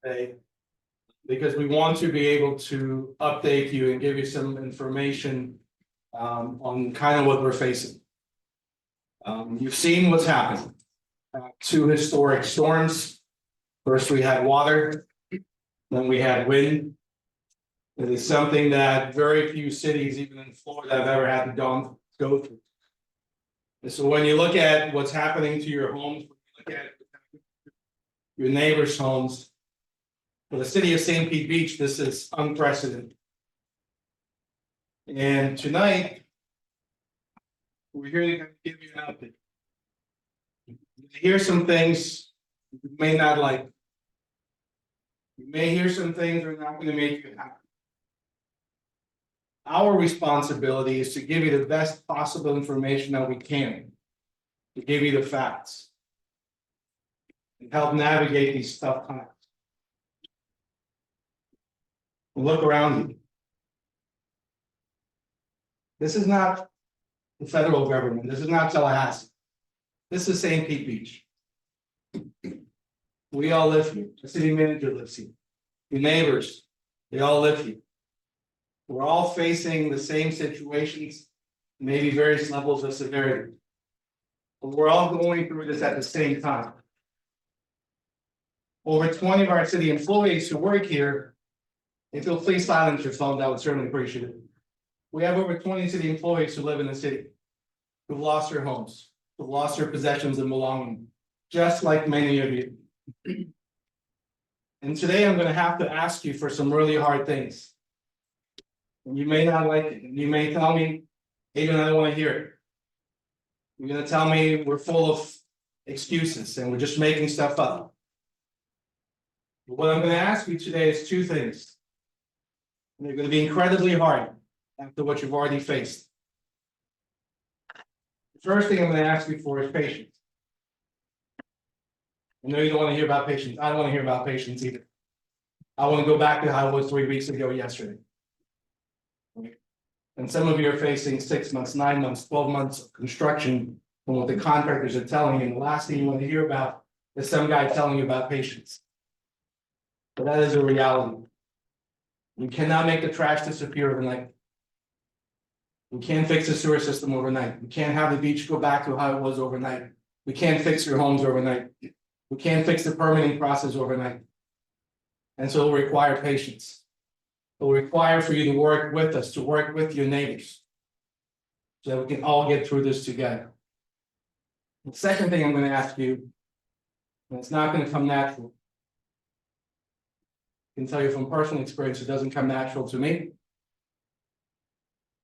today because we want to be able to update you and give you some information on kind of what we're facing. You've seen what's happened. Two historic storms. First, we had water, then we had wind. It is something that very few cities, even in Florida, have ever had to go through. And so when you look at what's happening to your homes, when you look at your neighbors' homes, for the city of St. Pete Beach, this is unprecedented. And tonight, we're here to give you an update. Here's some things you may not like. You may hear some things that are not going to make you happy. Our responsibility is to give you the best possible information that we can, to give you the facts, and help navigate these tough times. Look around you. This is not the federal government. This is not Tallahassee. This is St. Pete Beach. We all live here. The city manager lives here. Your neighbors, they all live here. We're all facing the same situations, maybe various levels of severity. But we're all going through this at the same time. Over 20 of our city employees who work here, if you'll please silence your phones, I would certainly appreciate it. We have over 20 city employees who live in the city, who've lost their homes, who've lost their possessions and belongings, just like many of you. And today I'm going to have to ask you for some really hard things. And you may not like it, and you may tell me, Adrian, I don't want to hear it. You're going to tell me we're full of excuses and we're just making stuff up. But what I'm going to ask you today is two things. And they're going to be incredibly hard after what you've already faced. The first thing I'm going to ask you for is patience. I know you don't want to hear about patience. I don't want to hear about patience either. I want to go back to how it was 3 weeks ago yesterday. And some of you are facing 6 months, 9 months, 12 months of construction from what the contractors are telling you. And the last thing you want to hear about is some guy telling you about patience. But that is a reality. We cannot make the trash disappear overnight. We can't fix the sewer system overnight. We can't have the beach go back to how it was overnight. We can't fix your homes overnight. We can't fix the permitting process overnight. And so it'll require patience. It will require for you to work with us, to work with your neighbors, so that we can all get through this together. The second thing I'm going to ask you, and it's not going to come natural. I can tell you from personal experience, it doesn't come natural to me.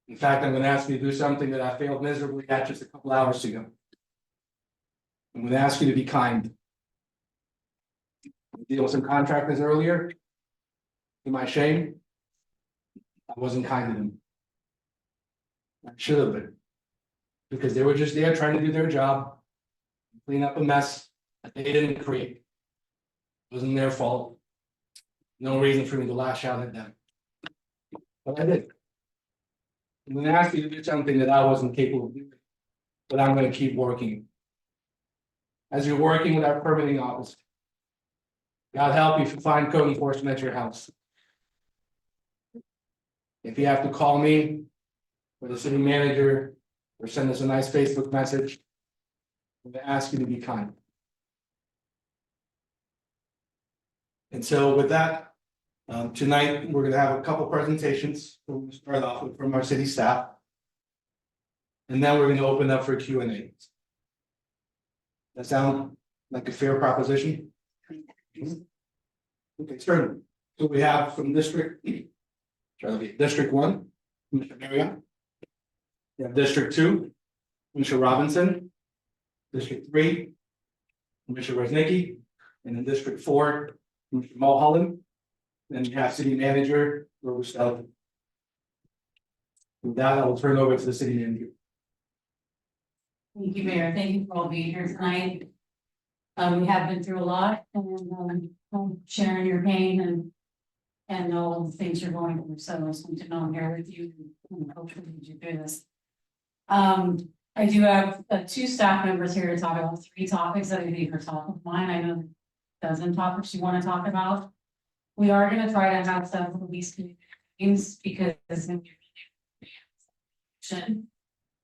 In fact, I'm going to ask you to do something that I failed miserably at just a couple hours ago. I'm going to ask you to be kind. I deal with some contractors earlier. To my shame, I wasn't kind to them. I should have been. Because they were just there trying to do their job, clean up a mess that they didn't create. It wasn't their fault. No reason for me to lash out at them. But I did. I'm going to ask you to do something that I wasn't capable of doing, but I'm going to keep working. As you're working with our permitting office, God help you if you find code enforcement at your house. If you have to call me or the city manager or send us a nice Facebook message, I'm going to ask you to be kind. And so with that, tonight we're going to have a couple presentations. We're going to start off with from our city staff. And then we're going to open up for Q&A. That sound like a fair proposition? Okay, certainly. So we have from District 1, Commissioner Marriott. We have District 2, Commissioner Robinson. District 3, Commissioner Resnicki. And in District 4, Commissioner Mulholland. Then you have City Manager Robusto. With that, I will turn it over to the City Manager. Thank you, Mayor. Thank you for all being here tonight. We have been through a lot, and sharing your pain and all of the things you're going through. So I just want to know I'm here with you and hopefully get you through this. I do have 2 staff members here to talk about 3 topics that I think are top of mind. I know a dozen topics you want to talk about. We are gonna try to have some of these meetings because it's gonna be really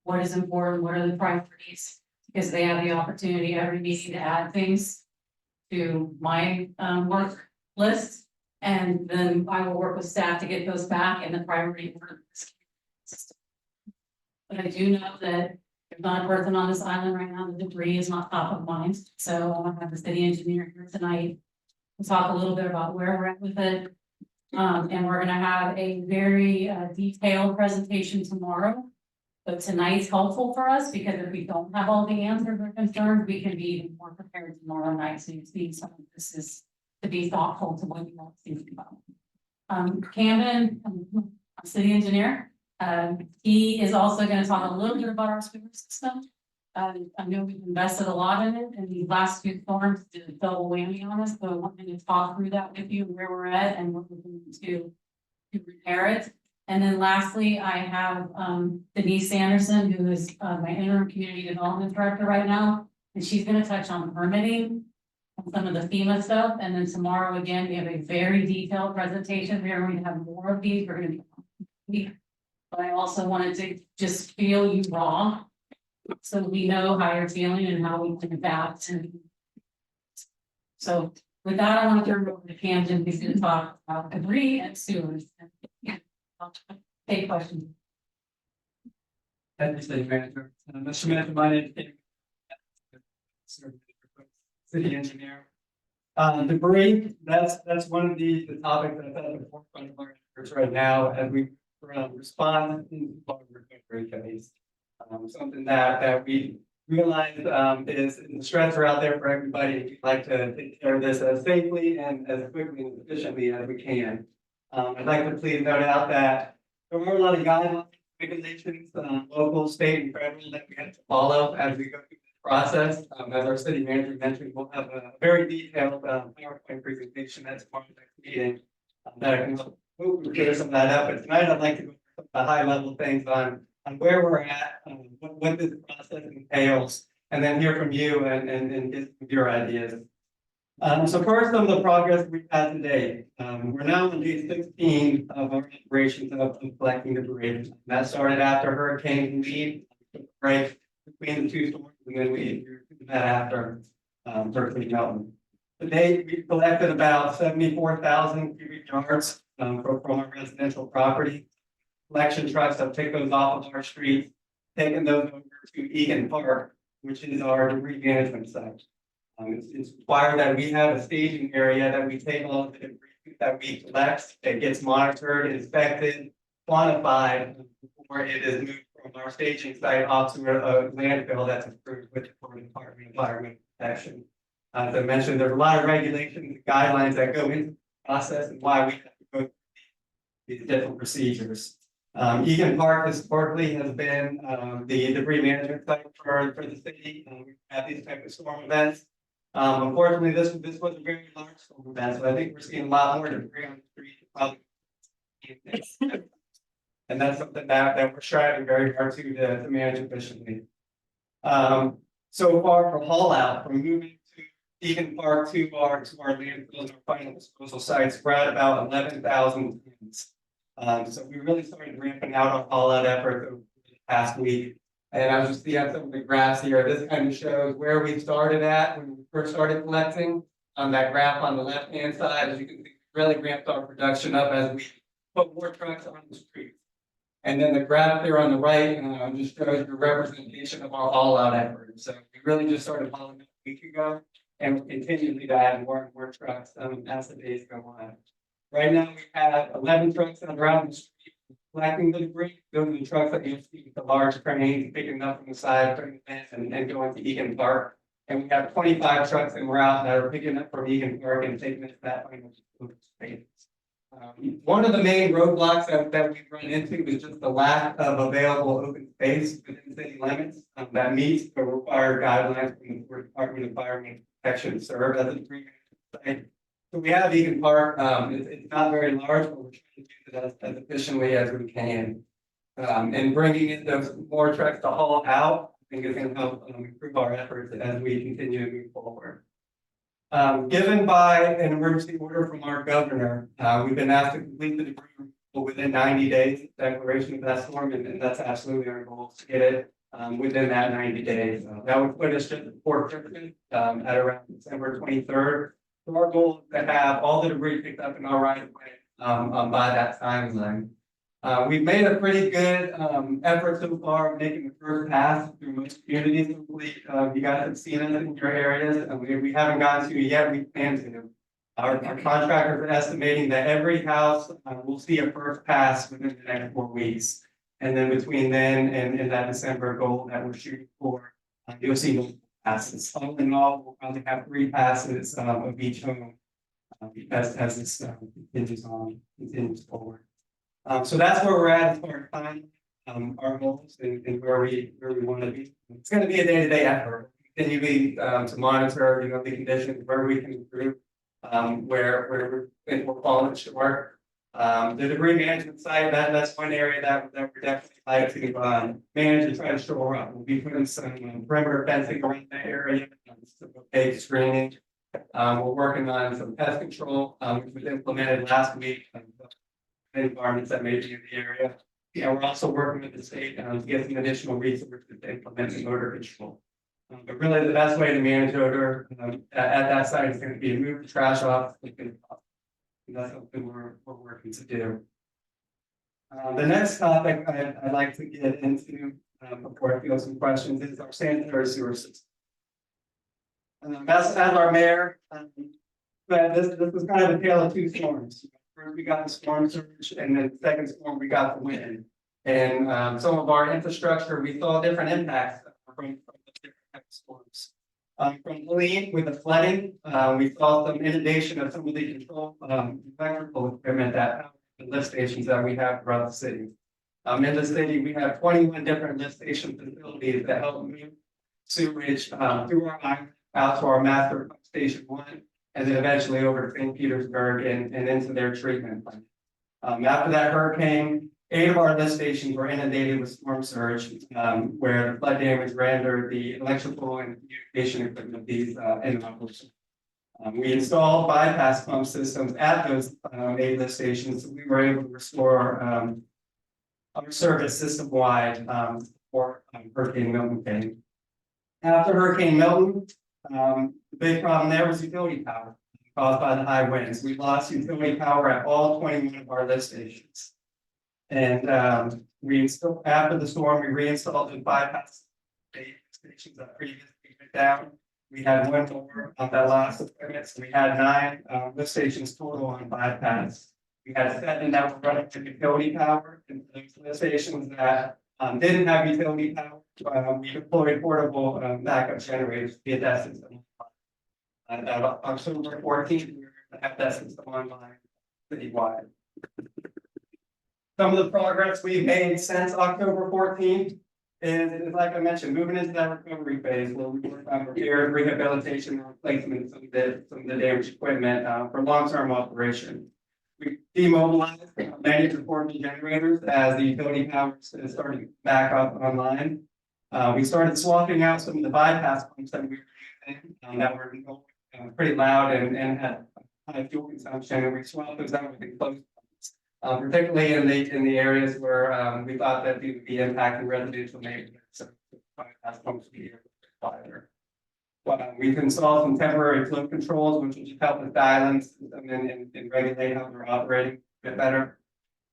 what is important, what are the priorities, because they have the opportunity every meeting to add things to my work list. And then I will work with staff to get those back in the priority order. But I do know that there's not a person on this island right now, the debris is not top of mind, so I want to have the city engineer here tonight. We'll talk a little bit about where we're at with it. And we're gonna have a very detailed presentation tomorrow. But tonight's helpful for us because if we don't have all the answers or concerns, we can be even more prepared tomorrow night. So you see some of this is to be thoughtful to what you want to think about. Camden, city engineer, he is also gonna talk a little bit about our sewer system. I know we've invested a lot in it, and these last two storms did a double whammy on us, so I wanted to talk through that with you, where we're at and what we're doing to repair it. And then lastly, I have Denise Anderson, who is my interim community development director right now, and she's gonna touch on permitting and some of the FEMA stuff, and then tomorrow, again, we have a very detailed presentation. We are going to have more of these, we're gonna be. But I also wanted to just feel you raw. So we know how you're feeling and how we can adapt and. So with that, I want to turn it over to Camden, who's going to talk about debris and sewers. I'll take questions. Thank you, City Manager. Mr. Manager, my name is City Engineer. Debris, that's one of the topics that's at the forefront of our efforts right now as we respond in the recovery phase. Something that we realize is the stressor out there for everybody. We'd like to take care of this as safely and as quickly and efficiently as we can. I'd like to please note out that there were a lot of guidelines, regulations, local, state, and federal that we have to follow as we go through this process. As our city manager mentioned, we'll have a very detailed PowerPoint presentation that's part of the next meeting that I can clear some of that up. But tonight I'd like to go through some of the high level things on where we're at, what this process entails, and then hear from you and get your ideas. So first, some of the progress we've had today. We're now on day 16 of our operations of collecting debris. That started after Hurricane Lee, break between the two storms, and then we did that after Hurricane Milton. Today, we collected about 74,000 cubic yards from our residential property. Collection trucks have picked those off of our streets, taken those over to Egan Park, which is our debris management site. It's required that we have a staging area that we take all of the debris that we collect, it gets monitored, inspected, quantified before it is moved from our staging site off to a landfill that's approved with the Florida Department of Environmental Protection. As I mentioned, there's a lot of regulations and guidelines that go into the process and why we have to go through these different procedures. Egan Park historically has been the debris management site for the city. We've had these type of storm events. Unfortunately, this was a very large storm event, so I think we're seeing a lot more debris on the street. Probably, and that's something that we're striving very hard to manage efficiently. So far for haul out, from moving to Egan Park to our landfills, our final disposal sites, we're at about 11,000 tons. So we really started ramping out our haul out effort over the past week. And I was just seeing some of the graphs here. This kind of shows where we started at when we first started collecting. On that graph on the left-hand side, as you can see, we really ramped our production up as we put more trucks on the street. And then the graph there on the right just shows the representation of our all-out effort. So we really just started hauling a week ago, and we're continuing to add more and more trucks as the days go on. Right now, we have 11 trucks that are out on the street collecting the debris. Those are the trucks that you see with the large cranes picking up from the side, putting them in, and going to Egan Park. And we have 25 trucks in route that are picking up from Egan Park and taking it to that final space. One of the main roadblocks that we've run into is just the lack of available open space within city limits that meets the required guidelines from the Florida Department of Environmental Protection to serve as a debris management site. So we have Egan Park. It's not very large, but we're trying to do it as efficiently as we can. And bringing in those more trucks to haul out, I think is going to help improve our efforts as we continue to move forward. Given by an emergency order from our governor, we've been asked to complete the debris removal within 90 days, declaration of that storm, and that's absolutely our goal to get it within that 90 days. That would put us just before Christmas, at around December 23rd. So our goal is to have all the debris picked up in our right of way by that timeline. We've made a pretty good effort so far making the first pass through most communities. Hopefully, you guys have seen it in your areas, and we haven't gotten to it yet. We plan to. Our contractors are estimating that every house will see a first pass within the next 4 weeks. And then between then and that December goal that we're shooting for, you'll see multiple passes. All in all, we'll probably have 3 passes of each home as this continues forward. So that's where we're at as far as time, our goals and where we want to be. It's going to be a day-to-day effort. Continue to monitor, the conditions where we can improve, where we're falling short. The debris management site, that's one area that we're definitely like to manage and try to shore up. We'll be putting some perimeter fencing around that area, some opaque screening. We're working on some pest control, which was implemented last week. Environments that may be in the area. Yeah, we're also working with the state to get some additional resources to implement the odor control. But really, the best way to manage odor at that site is going to be move the trash off. And that's something we're working to do. The next topic I'd like to get into before I field some questions is our sanitary sewer system. As our mayor, but this was kind of a tale of 2 storms. First, we got the storm surge, and then the second storm, we got the wind. And some of our infrastructure, we saw different impacts from the different types of storms. From Helene with the flooding, we saw some inundation of some of the control electrical equipment that the lift stations that we have throughout the city. In the city, we have 21 different lift station facilities that help move sewage through our island out to our master pump station 1. And then eventually over to St. Petersburg and into their treatment plant. After that hurricane, 8 of our lift stations were inundated with storm surge, where the flood damage rendered the electrical and communication equipment of these inoperable. We installed bypass pump systems at those 8 lift stations, so we were able to restore our service system-wide for Hurricane Milton came. After Hurricane Milton, the big problem there was utility power caused by the high winds. We lost utility power at all 21 of our lift stations. And after the storm, we reinstalled the bypass stations that previously went down. We had 1 more on that last equipment, so we had 9 lift stations total on bypass. We had 7 that were running to utility power, and those lift stations that didn't have utility power. We deployed portable backup generators to get that system. On October 14th, we were going to have that system online citywide. Some of the progress we've made since October 14th is like I mentioned, moving into that recovery phase where we work on repair, rehabilitation, and replacement of some of the damaged equipment for long-term operation. We demobilized many of the portable generators as the utility power is starting back up online. We started swapping out some of the bypass pumps that we were using that were pretty loud and had high fuel consumption, and we swapped those out with the closed pumps, particularly in the areas where we thought that they would be impacting residential neighborhoods. So bypass pumps would be quieter. We've installed some temporary flow controls, which will just help us dial in and regulate how we're operating a bit better.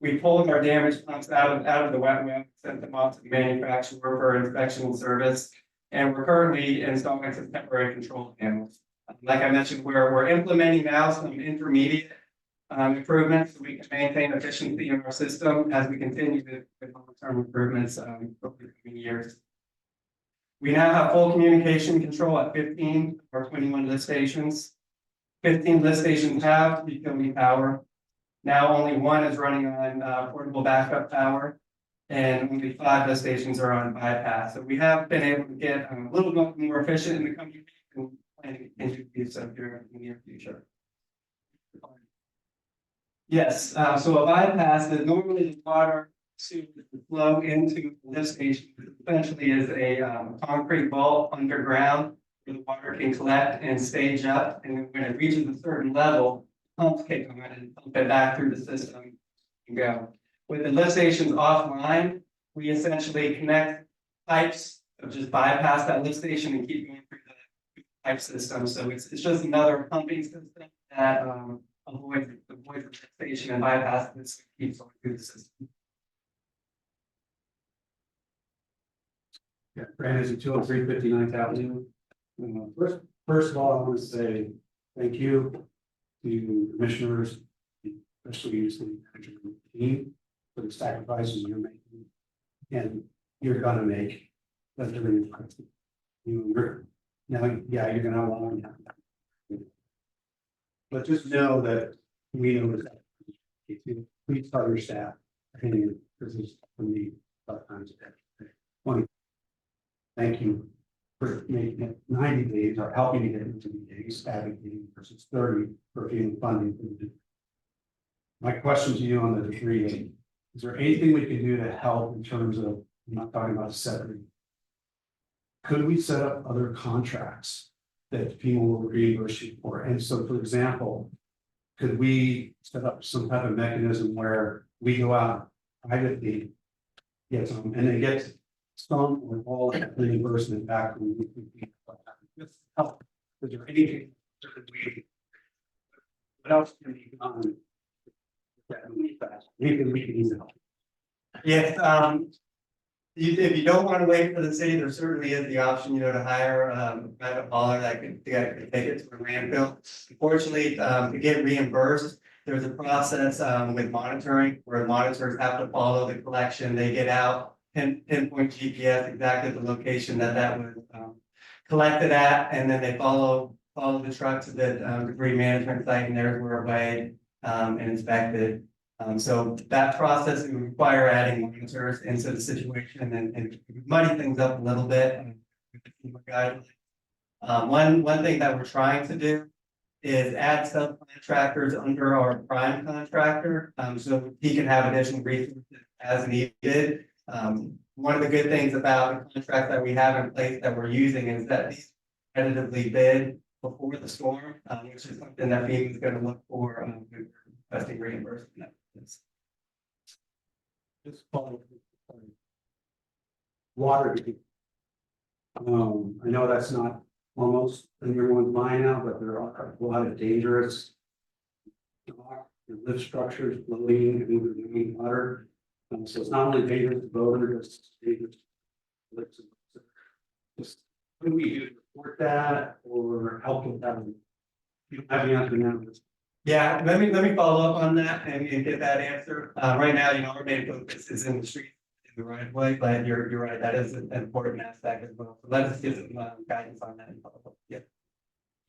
We pulled our damaged pumps out of the wet web, sent them off to the manufacturer for inspection and service, and we're currently installing some temporary control panels. Like I mentioned, we're implementing now some intermediate improvements so we can maintain efficiency in our system as we continue to with long-term improvements over the coming years. We now have full communication control at 15 or 21 lift stations. 15 lift stations have utility power. Now only 1 is running on portable backup power, and only 5 lift stations are on bypass. So we have been able to get a little bit more efficient in the coming weeks and plan to continue to do so here in the near future. Yes, so a bypass is normally the water to flow into the lift station. Essentially is a concrete vault underground where the water can collect and stage up, and then when it reaches a certain level, pumps kick on and pump it back through the system and go. With the lift stations offline, we essentially connect pipes, just bypass that lift station and keep going through the pipe system. So it's just another pumping system that avoids the lift station and bypasses it, so it keeps going through the system. Yeah, Brandon, is it 203 Avenue? First of all, I want to say thank you to commissioners, especially the city manager team, for the sacrifices you're making and you're gonna make. That's really impressive. You're you're gonna have a long time. But just know that we know that. Please tell your staff, this is for me, tough times. Thank you for making it 90 days or helping to get into the days, advocating versus 30 for FEMA funding. My question to you on the degree, is there anything we can do to help in terms of, I'm not talking about setting. Could we set up other contracts that FEMA will reimburse you for? And so, for example, could we set up some type of mechanism where we go out privately, get some, and then get some or all of that reimbursement back from with help? Is there anything that we, what else can be done? Anything we can use help? Yes, if you don't want to wait for the city, there certainly is the option, to hire a private hauler that could take it to a landfill. Unfortunately, to get reimbursed, there's a process with monitoring where monitors have to follow the collection. They get out, pinpoint GPS exactly the location that was collected at, and then they follow the truck to the debris management site, and there's where weighed and inspected. So that process would require adding monitors into the situation and muddy things up a little bit. With the FEMA guidelines. One thing that we're trying to do is add subcontractors under our prime contractor, so he can have additional resources as needed. One of the good things about the contract that we have in place that we're using is that these competitively bid before the storm, which is something that FEMA is going to look for requesting reimbursement. Just follow water. I know that's not almost in everyone's mind now, but there are a lot of dangerous lift structures floating and moving water. So it's not only dangerous to boaters, it's dangerous to lifts. Just what do we do to report that or help with that? You don't have the answer now. Yeah, let me follow up on that and get that answer. Right now, our main focus is in the street, in the right of way, but you're right, that is an important aspect as well. So let us get some guidance on that and follow up. Yeah.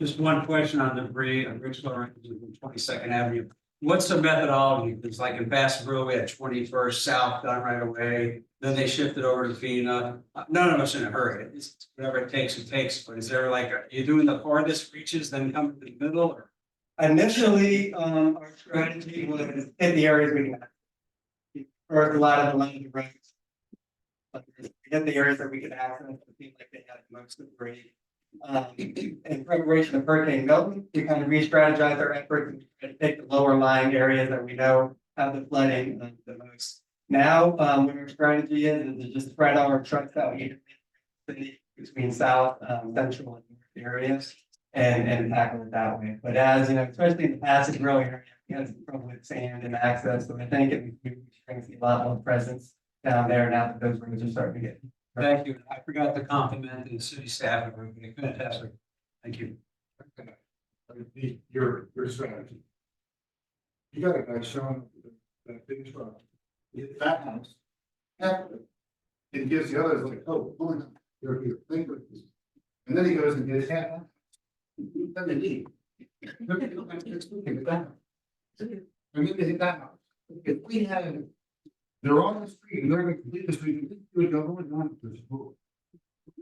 Just one question on debris on Richmond, 22nd Avenue. What's the methodology? It's like in Bassville, we had 21st South done right away. Then they shifted over to FEMA. None of us in a hurry. It's whatever it takes, it takes. But is there like, are you doing the farthest reaches, then come to the middle? Or? Initially, our strategy was hit the areas we can. Or a lot of the land roads. But we hit the areas that we could access. It seemed like they had most of the grade. In preparation of Hurricane Milton, we kind of re-strategized our efforts and pick the lower lying areas that we know have the flooding the most. Now, what our strategy is to just spread our trucks out evenly between south, central, and north areas and tackle it that way. But as especially in the Passage Row area, we have some trouble with sand and access. So I think we're going to see a lot more presence down there now that those roads are starting to get. Thank you. I forgot to compliment the city staff. Everybody, fantastic. Thank you. Your strategy. You got a guy showing that big truck, that house. It gives the others like, oh, you're here, think of this. And then he goes and gets half. Then they leave. And then they hit that house. If we had, they're on the street and they're gonna complete the street, we would go on to this. We're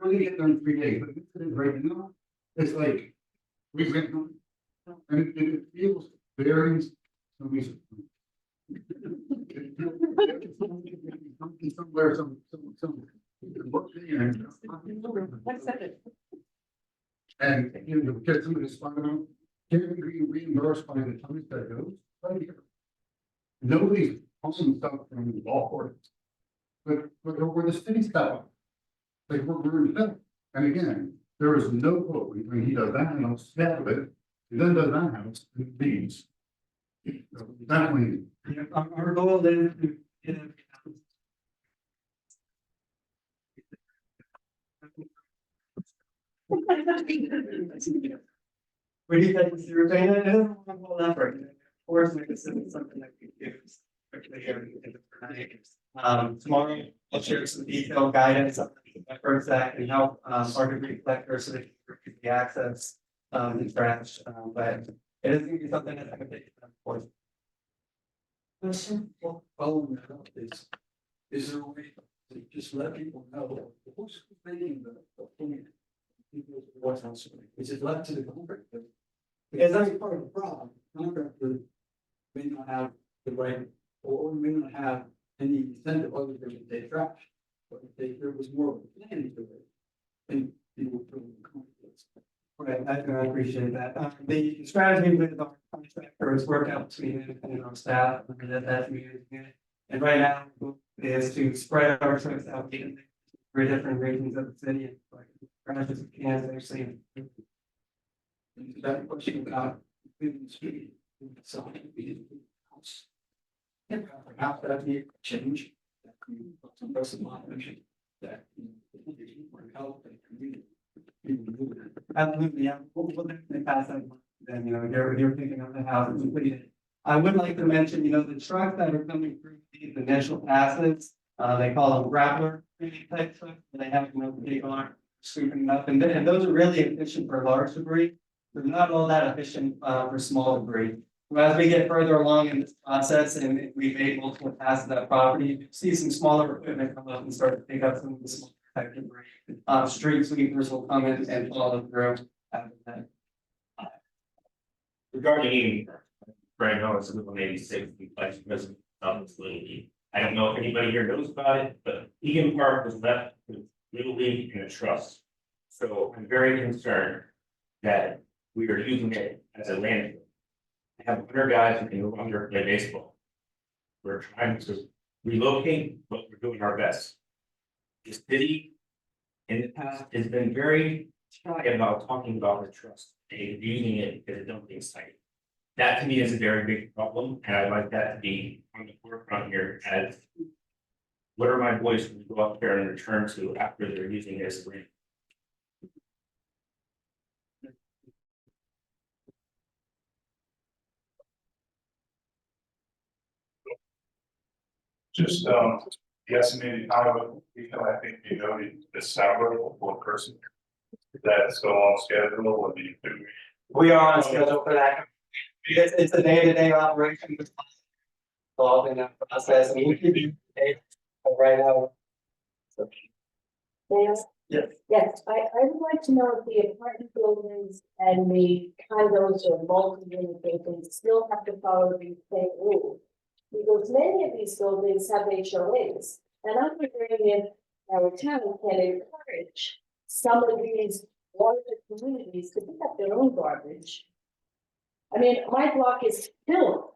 gonna get there in 3 days, but right now, it's like, we went, and it feels very. Somewhere, some. And you know, get some of this fundamental, can we be reimbursed by the time that goes right here? Nobody's pulling stuff from the law court. But we're the city stuff. Like we're in the, and again, there is no quote when he does that house, half of it, he then does that house, it leaves. Definitely. Yeah, our goal is to get it. We need that survey, and I don't want to hold that for you. Of course, we consider something that we use. Tomorrow, I'll share some detailed guidance on the efforts that can help, our degree collectors so they can reduce the access, and trash, but it is gonna be something that's gonna take time, of course. Question, well, following that up is there a way to just let people know who's making the opinion? People what's on screen, is it left to the contractor? Because that's part of the problem, contractor may not have the right, or may not have any incentive other than to take trash. But if there was more of a plan to it, then people would put in confidence. Right, I appreciate that. The strategy with our contractor is work out between him and our staff, and that's community. And right now is to spread our trucks out in 3 different regions of the city, and like, branches of Kansas, actually. That question about moving the street, so it could be house. And perhaps that be a change that could put some person on mission that for help and community. Absolutely, yeah, we'll definitely pass that, then, you know, you're picking up the house and completed. I would like to mention, you know, the trucks that are coming through these initial passes, they call them grappler type trucks, they have, you know, the big arm scooping up, and those are really efficient for large debris. They're not all that efficient, for small debris. As we get further along in this process and we've made multiple passes of that property, you see some smaller equipment come up and start to pick up some of the small type debris. Street sweepers will come in and follow through after that. Regarding eating, Brandon Owens, Little 86, the Vice President of this Little League. I don't know if anybody here knows about it, but Egan Park was left with Little League in a trust. So I'm very concerned that we are using it as a landfill. I have 100 guys who can no longer play baseball. We're trying to relocate, but we're doing our best. The city in the past has been very shy about talking about the trust and using it as a dumping site. That to me is a very big problem, and I'd like that to be on the forefront here as. What are my boys going to go up there and return to after they're using it as a land? Just, the estimated time of, I think you noted December for person. Is that still on schedule or do you do? We are on schedule for that. It's a day-to-day operation. Involved in that process, and we keep you right now. Yes. Yes. Yes, I would like to know if the apartment buildings and the condos or multi-unit buildings still have to follow the same rules. Because many of these buildings have HOAs, and I'm wondering if our town can encourage some of these larger communities to pick up their own garbage. I mean, my block is filled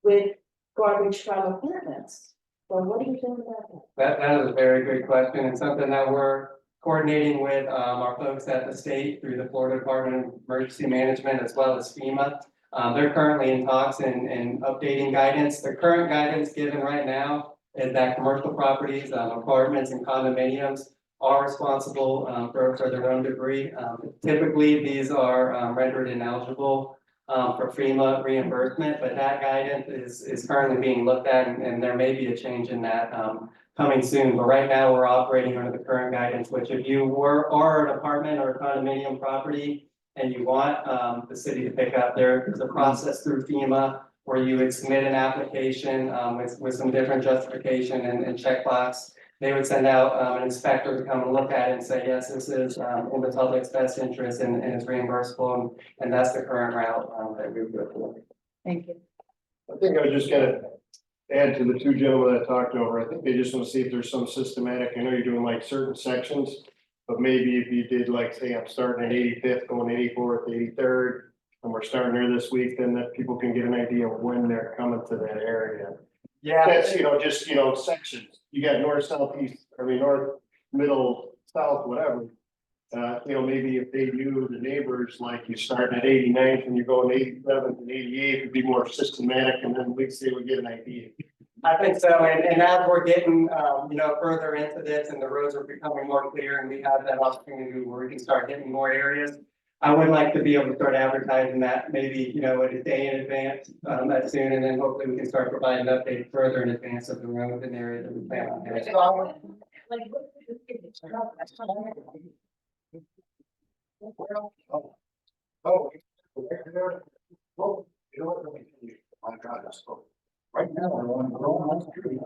with garbage from apartments, so what are you doing about that? That is a very great question, and something that we're coordinating with our folks at the state through the Florida Department of Emergency Management as well as FEMA. They're currently in talks and updating guidance. The current guidance given right now is that commercial properties, apartments and condominiums are responsible for their own debris. Typically, these are rendered ineligible for FEMA reimbursement, but that guidance is currently being looked at, and there may be a change in that coming soon. But right now, we're operating under the current guidance, which if you are an apartment or a condominium property and you want the city to pick up, there's a process through FEMA where you would submit an application with some different justification and checkbox. They would send out an inspector to come and look at it and say, yes, this is in the public's best interest and it's reimbursable, and that's the current route that we would go for. Thank you. I think I just gotta add to the 2 gentlemen that talked over. I think they just want to see if there's some systematic, I know you're doing like certain sections. But maybe if you did like, say, I'm starting at 85th, going 84th, 83rd, and we're starting here this week, then that people can get an idea of when they're coming to that area. Yeah, That's, just, sections. You got north, south, east, north, middle, south, whatever. Maybe if they knew the neighbors, like you start at 89th and you're going 87th and 88th, it'd be more systematic, and then at least they would get an idea. I think so, and as we're getting, further into this and the roads are becoming more clear and we have that opportunity where we can start hitting more areas. I would like to be able to start advertising that maybe, a day in advance, as soon, and then hopefully we can start providing updates further in advance of the roads and areas that we plan on hitting. Oh. Well, my God, that's cool. Right now, we're on the street.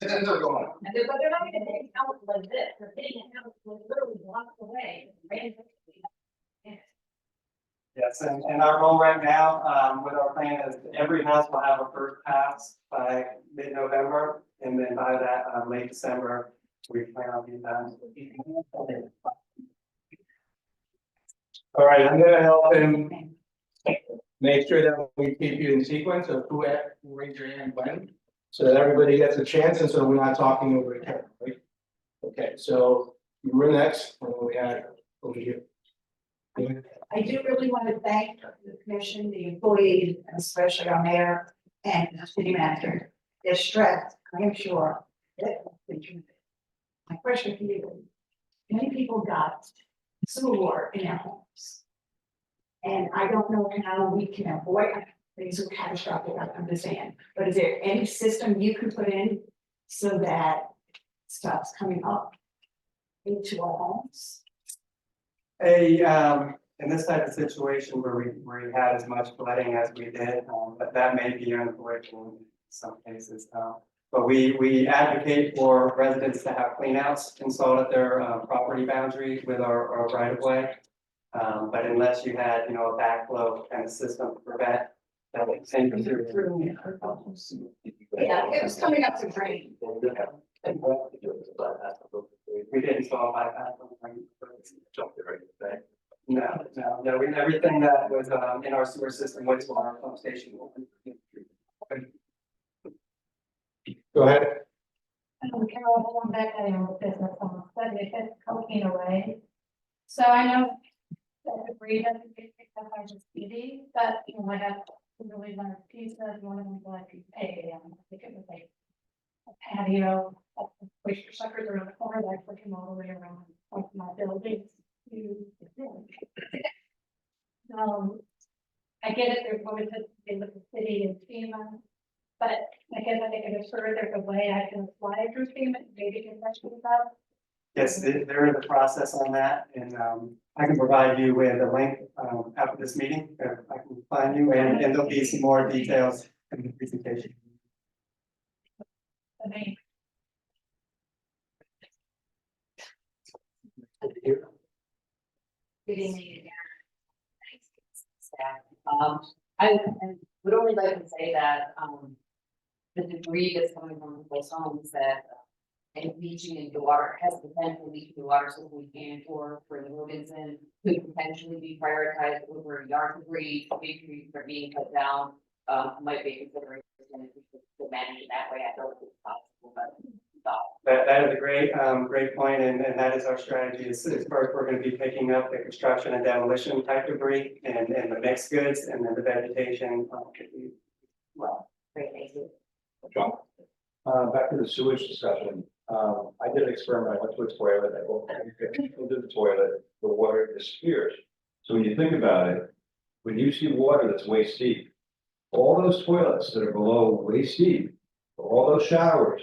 And then they're going. And they're not gonna take a house like this, they're taking a house like literally blocks away, right? Yes, and our goal right now, with our plan is every house will have a first pass by mid-November, and then by that, late December, we plan on being done. All right, I'm gonna help him make sure that we keep you in sequence of who raised your hand when, so that everybody gets a chance, and so we're not talking over each other, right? Okay, so you were next, and we had over here. I do really want to thank the commission, the employees, and especially our mayor and the city manager. They're stressed, I am sure. My question for you, is, many people got sewer water in their homes. And I don't know how we can avoid things are catastrophic, I understand, but is there any system you can put in so that stuff's coming up into our homes? In this type of situation where we had as much flooding as we did, but that may be unavoidable in some cases. But we advocate for residents to have cleanouts installed at their property boundary with our right of way. But unless you had, a backflow kind of system to prevent that same through. Yeah, it was coming up to drain. We did install bypass. No, we, everything that was in our sewer system went to our pump station. Go ahead. Carol, hold on back, I know business, but it has coming away. So I know that the breed doesn't get picked up by the city, but I have really learned pieces, one of them like I think it was like a patio, which suckers are in the corner, like looking all the way around like my buildings. I get it, there's always a thing with the city and FEMA, but I guess I think it's further there's a way I can apply through FEMA, maybe get that to about. Yes, they're in the process on that, and I can provide you with a link after this meeting. I can find you, and there'll be some more details in the presentation. Good evening again. Staff. I would only like to say that, the debris that's coming from those homes that and leaching into water has potential leach into water, so we can for the rodents and could potentially be prioritized over yard debris, big trees are being cut down, might be a consideration to manage it that way. I don't think it's possible, but. That is a great point, and that is our strategy. Is first we're going to be picking up the construction and demolition type debris and the mixed goods, and then the vegetation. Well, great, thank you. John, back to the sewage discussion. I did an experiment. I went to a toilet. I opened the toilet. The water disappears. So when you think about it, when you see water that's waist deep, all those toilets that are below waist deep, all those showers,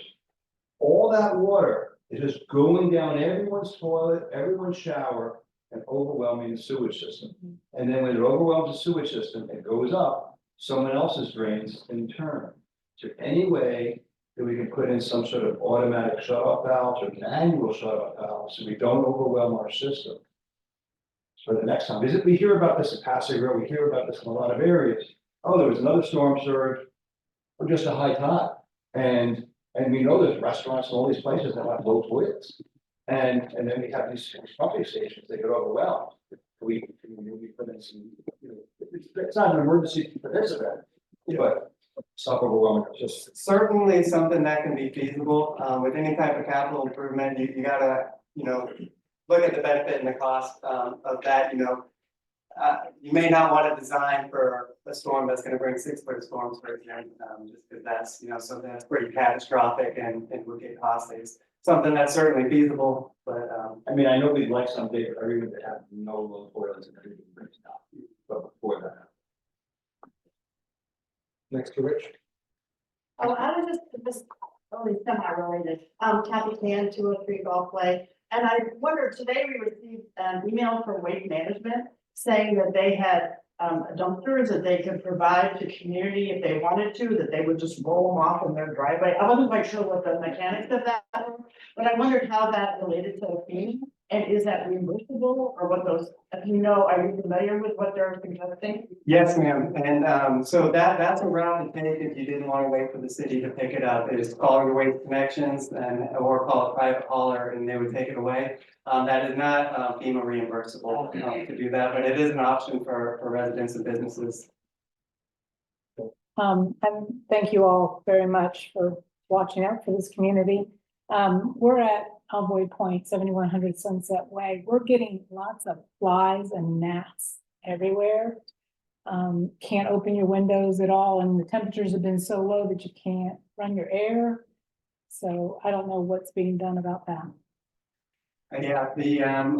all that water is just going down everyone's toilet, everyone's shower, and overwhelming the sewage system. And then when it overwhelms the sewage system, it goes up someone else's drains in turn. Is there any way that we can put in some sort of automatic shut-off valves or manual shut-off valves so we don't overwhelm our system for the next time? Because we hear about this in Passaic, we hear about this in a lot of areas. Oh, there was another storm surge or just a high tide. And we know there's restaurants and all these places that have low toilets. And then we have these pumping stations that get overwhelmed. We put in some, it's not an emergency for this event, but stop overwhelming, just. Certainly something that can be feasible, with any type of capital improvement, you gotta, look at the benefit and the cost, of that, you may not want to design for a storm that's gonna bring 6-foot storms for example, just because that's, something that's pretty catastrophic and would get costly. It's something that's certainly feasible, but, I mean, I know we'd like someday for everyone to have no low toilets and everything breaks down, but before that. Next to Rich. Oh, I was just only semi-related, Kathy Tan, 203 Golf Way, and I wondered, today we received an email from Waste Management saying that they had dumpsters that they could provide to community if they wanted to, that they would just roll them off in their driveway. I wasn't quite sure what the mechanics of that were, but I wondered how that related to the FEMA, and is that reimbursable, or what those, are you familiar with what they're suggesting? yes, ma'am, and, so that's a route to take if you didn't want to wait for the city to pick it up, is call your Waste Connections or call a private hauler and they would take it away. That is not FEMA reimbursable to do that, but it is an option for residents and businesses. And thank you all very much for watching out for this community. We're at Alboy Point, 7100 Sunset Way. We're getting lots of flies and gnats everywhere. Can't open your windows at all, and the temperatures have been so low that you can't run your air. So I don't know what's being done about that. Yeah,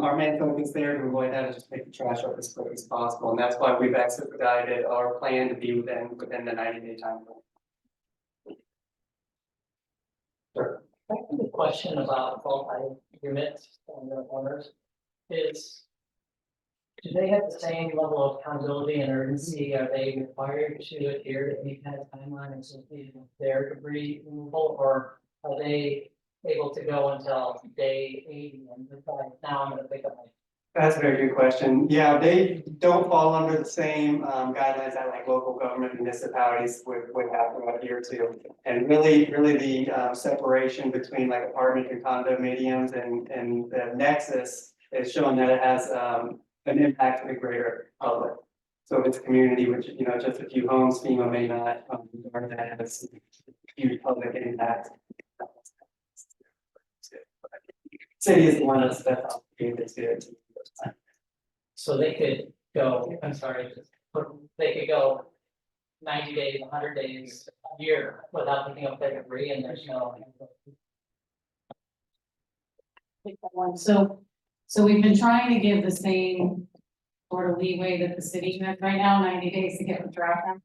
our main focus there to avoid that is just make the trash up as quick as possible, and that's why we've expedited our plan to be within the 90-day time frame. Sure. I have a question about multi-units on the owners is. Do they have the same level of accountability and urgency? Are they required to adhere to any kind of timeline associated with their debris removal, or are they able to go until day 80 and decide, now I'm gonna pick up my. That's a very good question. Yeah, they don't fall under the same guidelines that like local government municipalities would have to adhere to. And really the separation between like apartment and condominiums and the nexus is showing that it has an impact to the greater public. So if it's a community which, just a few homes, FEMA may not regard that as huge public impact. City is the one that's obligated to. So they could go, I'm sorry, they could go 90 days, 100 days, a year without picking up their debris, and there's no. So we've been trying to give the same sort of leeway that the city has right now, 90 days to get the trash out.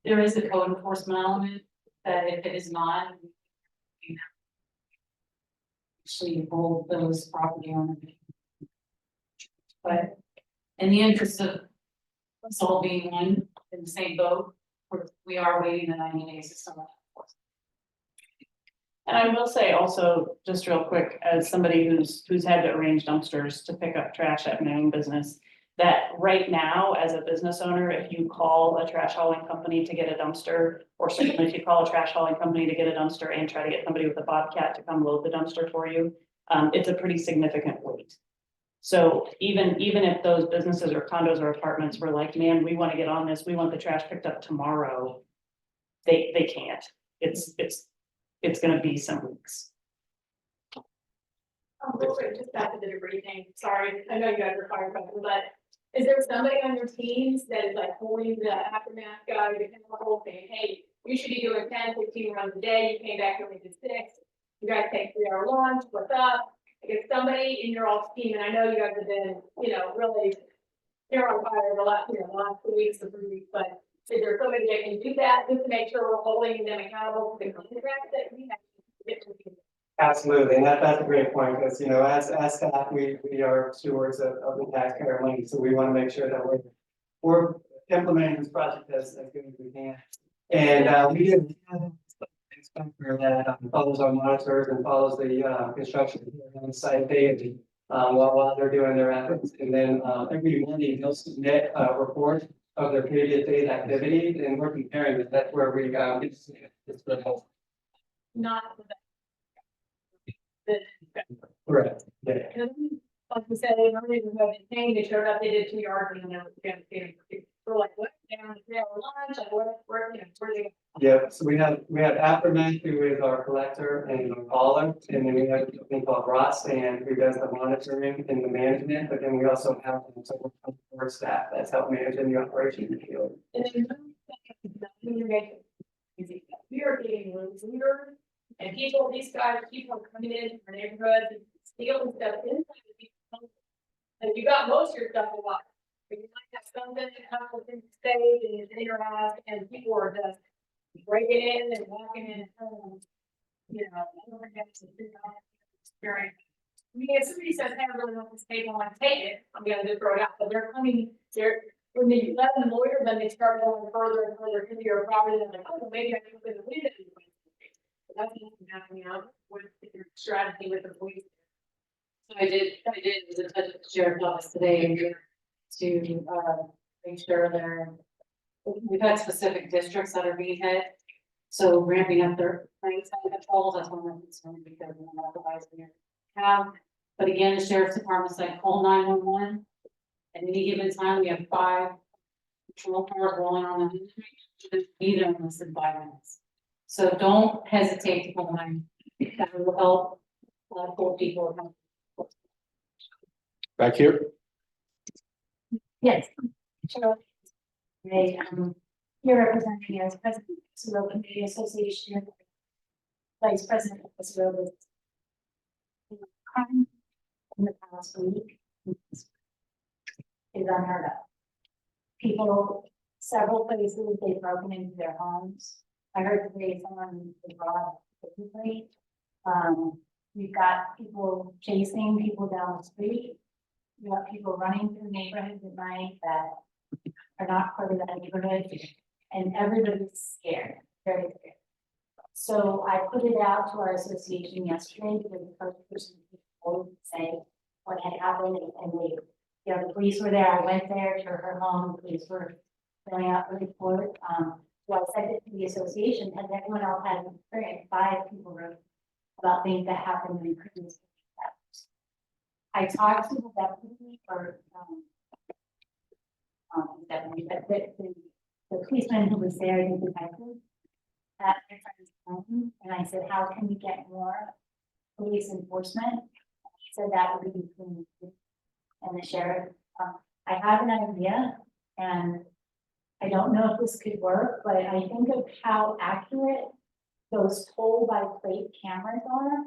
There is a code enforcement element that if it is not. Actually hold those property owners. But in the interest of us all being one in the same boat, we are waiting the 90 days to start. And I will say also, just real quick, as somebody who's had to arrange dumpsters to pick up trash at my own business, that right now, as a business owner, if you call a trash hauling company to get a dumpster, or certainly if you call a trash hauling company to get a dumpster and try to get somebody with a bobcat to come load the dumpster for you, it's a pretty significant wait. So even if those businesses or condos or apartments were like, man, we want to get on this, we want the trash picked up tomorrow, they can't. It's gonna be some weeks. Real quick, just back to the debris thing, sorry, I know you guys are firefighters, but is there somebody on your teams that is like holding the aftermath guy, the whole thing, hey, you should be doing 10, 15 runs a day, you came back only to 6, you guys take 3-hour lunch, what's up? Like, if somebody in your all team, and I know you guys have been, really, you're on fire the last 2 weeks or 3 weeks, but is there somebody that can do that just to make sure we're holding them accountable for the contract that we have to get to? Absolutely, and that's a great point, because, as staff, we are stewards of the taxpayer money, so we want to make sure that we're implementing this project as good as we can. And we did inspector that follows our monitors and follows the construction on site daily while they're doing their efforts. And then every morning they'll submit a report of their previous day's activity, and we're comparing it. That's where we it's Not Correct, yeah. Like we said, they don't even have anything, they showed up, they did 2 yards and then we're like, what, down there lunch, like, where, you know, where they. Yeah, so we have Aftermath, who is our collector and our caller, and then we have something called Ross, and who does the monitoring and the management, but then we also have some support staff that's help managing the operation in the field. And then we are getting leader and people, these guys, people are coming in from neighborhoods and stealing stuff inside the people. And you got most of your stuff a lot, but you might have something that comes in stage and it's interact and people are just breaking in and walking in. You know, I don't think that's a good experience. I mean, if somebody says, hey, I really want this table, I want to take it, I'm gonna just throw it out, but they're coming, when you let them lawyer, then they start going further and further into your property, and they're like, oh, well, maybe I can open the window. But that's not happening out with your strategy with the police. So I was in touch with the sheriff's office today to, make sure we've had specific districts that are being hit. So ramping up their ranks and patrols, that's one of the concerns because we're not authorized to have. But again, the sheriff's department's like, call 911. At any given time, we have 5 patrol cars rolling on the street, either in less than 5 minutes. So don't hesitate to call 911. That will help pull people. Back here. Yes. Sure. They, you're representing as president of the Road Committee Association, vice president of the road. Crime in the past week is unheard of. People, several places, they've broken into their homes. I heard today someone was robbed physically. We've got people chasing people down the street. We've got people running through neighborhoods at night that are not part of that neighborhood, and everybody's scared, very scared. So I put it out to our association yesterday because the first person to say what had happened, and they, you know, the police were there. I went there to her home. The police were filling out the report. So I sent it to the association, and everyone else had an experience. 5 people wrote about things that happened in previous. I talked to the deputy or the policeman who was there, the detective, at their friend's home, and I said, how can we get more police enforcement? He said that would be between you and the sheriff. I have an idea, and I don't know if this could work, but I think of how accurate those toll by plate cameras are.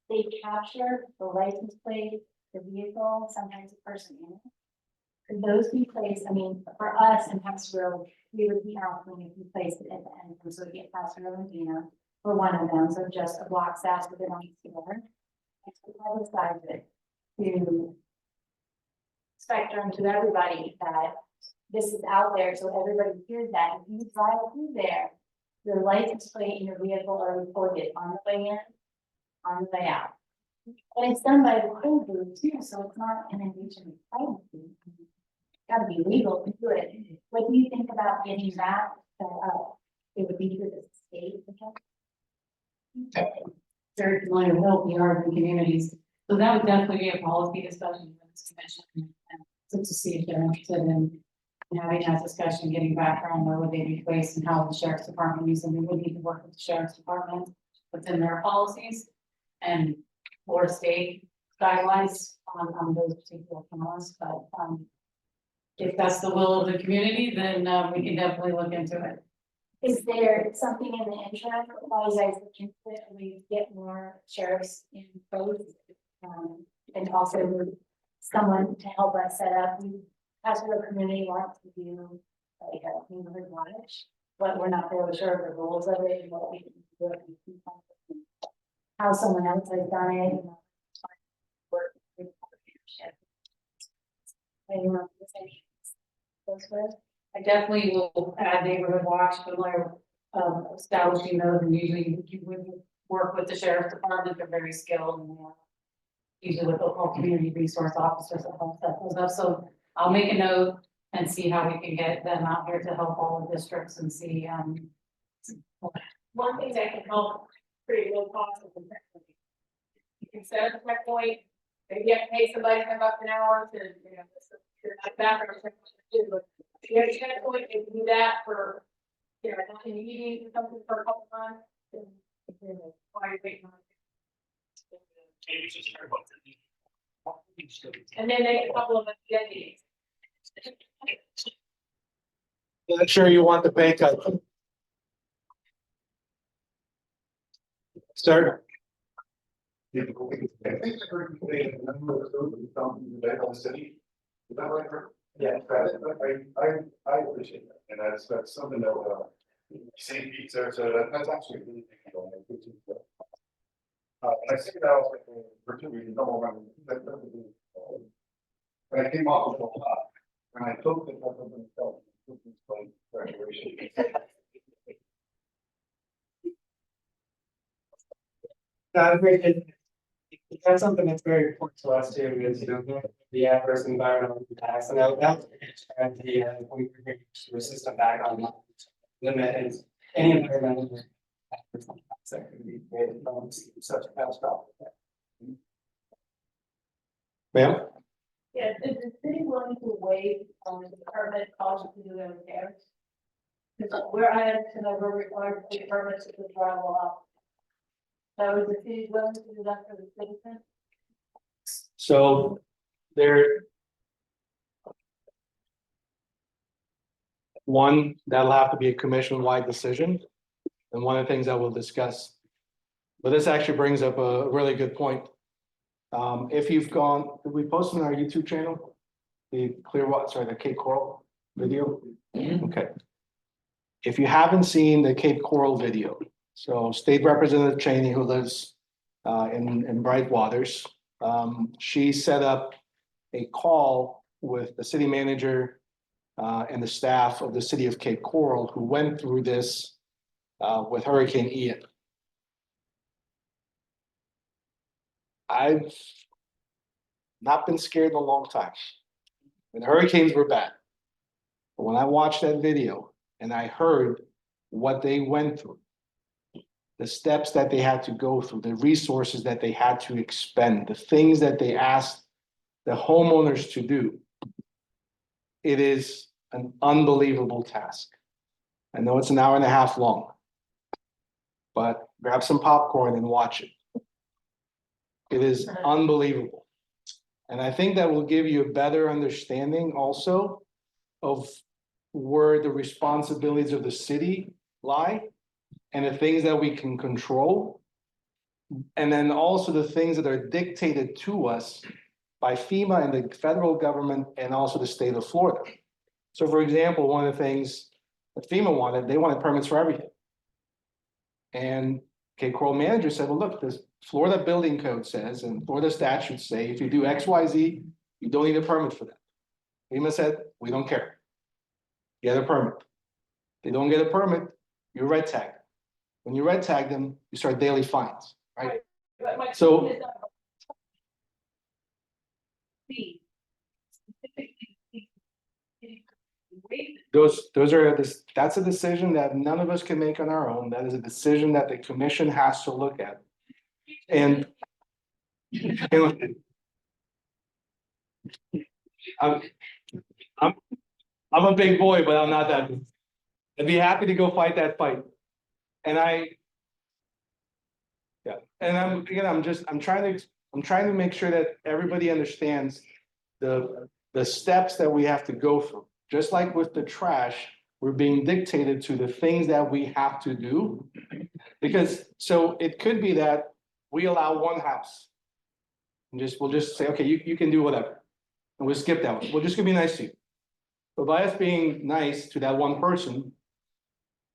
They capture the license plate, the vehicle, sometimes the person in it. Could those be placed, I mean, for us in Pass Road, we would be offering if we placed it at the end, so we get Pass Road and Dina for one of them, so just a block staff with it on each door. And to publicize it to spectrum to everybody that this is out there, so everybody hears that. If you drive through there, your license plate and your vehicle are recorded on the way in, on the way out. And it's done by the code group too, so it's not an invasion of privacy. Gotta be legal to do it. What do you think about getting that set up? It would be through the state. Certainly will be hard in communities. So that would definitely be a policy discussion with this commission. And to see if they're interested in having that discussion, getting background, where would they be placed and how the sheriff's department uses them. We would need to work with the sheriff's department within their policies and or state guidelines on those particular cameras, but if that's the will of the community, then we can definitely look into it. Is there something in the interim, while you guys look into it, we get more sheriffs in both? And also someone to help us set up, we, as a community, want to do like a neighborhood watch, but we're not really sure of the rules of it and what we can do. How someone else has done it, you know. Work with partnership. Anyone with any those words? I definitely will add neighborhood watch, but like establishing those, and usually you would work with the sheriff's department. They're very skilled, and usually with local community resource officers that help set those up. So I'll make a note and see how we can get them out here to help all the districts and see. One thing that can help pretty low cost is instead of the checkpoint, maybe you have to pay somebody $10 an hour to, you know, background check. But if you have a checkpoint, you can do that for, you know, not in meetings or something for a couple months. And you know, while you're waiting on it. And then make a couple of identities. I'm sure you want the pay cut. Sir? I think I heard you say a number of those from the back of the city. Is that right? Yeah. I appreciate that, and that's something that, St. Pete's there, so that's actually really. I say that also for 2 reasons, number one, when I came off of the lot, when I took the graduation. That's something that's very important to us too, is, you know, the adverse environmental impacts, and that's we bring the system back on limit is any environmental impacts that could be created from such a catastrophic event. Ma'am? Yeah, is the city willing to waive the permit cost to do the repairs? Because where I am, we're required to pay permits to drive off. So is the city willing to do that for the citizen? So there. One, that'll have to be a commission-wide decision, and one of the things that we'll discuss. But this actually brings up a really good point. If you've gone, did we post on our YouTube channel? The the Cape Coral video? Okay. If you haven't seen the Cape Coral video, so State Representative Cheney, who lives in Bright Waters, she set up a call with the city manager and the staff of the city of Cape Coral, who went through this with Hurricane Ian. I've not been scared in a long time. And hurricanes were bad. But when I watched that video and I heard what they went through, the steps that they had to go through, the resources that they had to expend, the things that they asked the homeowners to do, it is an unbelievable task. I know it's an hour and a half long, but grab some popcorn and watch it. It is unbelievable. And I think that will give you a better understanding also of where the responsibilities of the city lie and the things that we can control. And then also the things that are dictated to us by FEMA and the federal government and also the state of Florida. So for example, one of the things that FEMA wanted, they wanted permits for everything. And Cape Coral manager said, well, look, this Florida building code says, and Florida statutes say, if you do X, Y, Z, you don't need a permit for that. FEMA said, we don't care. Get a permit. They don't get a permit, you red tag. When you red tag them, you start daily fines, right? So those are that's a decision that none of us can make on our own. That is a decision that the commission has to look at. And I'm a big boy, but I'm not that big. I'd be happy to go fight that fight. And I'm trying to make sure that everybody understands the steps that we have to go through. Just like with the trash, we're being dictated to the things that we have to do. Because so it could be that we allow one house. And we'll just say, okay, you can do whatever. And we'll skip that one. We're just gonna be nice to you. But by us being nice to that one person,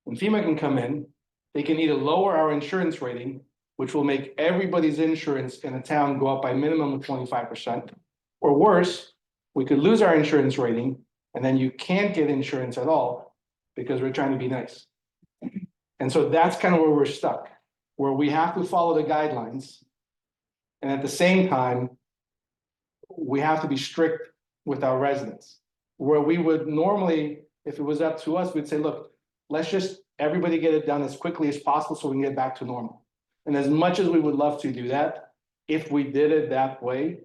when FEMA can come in, they can either lower our insurance rating, which will make everybody's insurance in a town go up by a minimum of 25%. Or worse, we could lose our insurance rating and then you can't get insurance at all because we're trying to be nice. And so that's kind of where we're stuck, where we have to follow the guidelines. And at the same time, we have to be strict with our residents. Where we would normally, if it was up to us, we'd say, look, let's just everybody get it done as quickly as possible so we can get back to normal. And as much as we would love to do that, if we did it that way,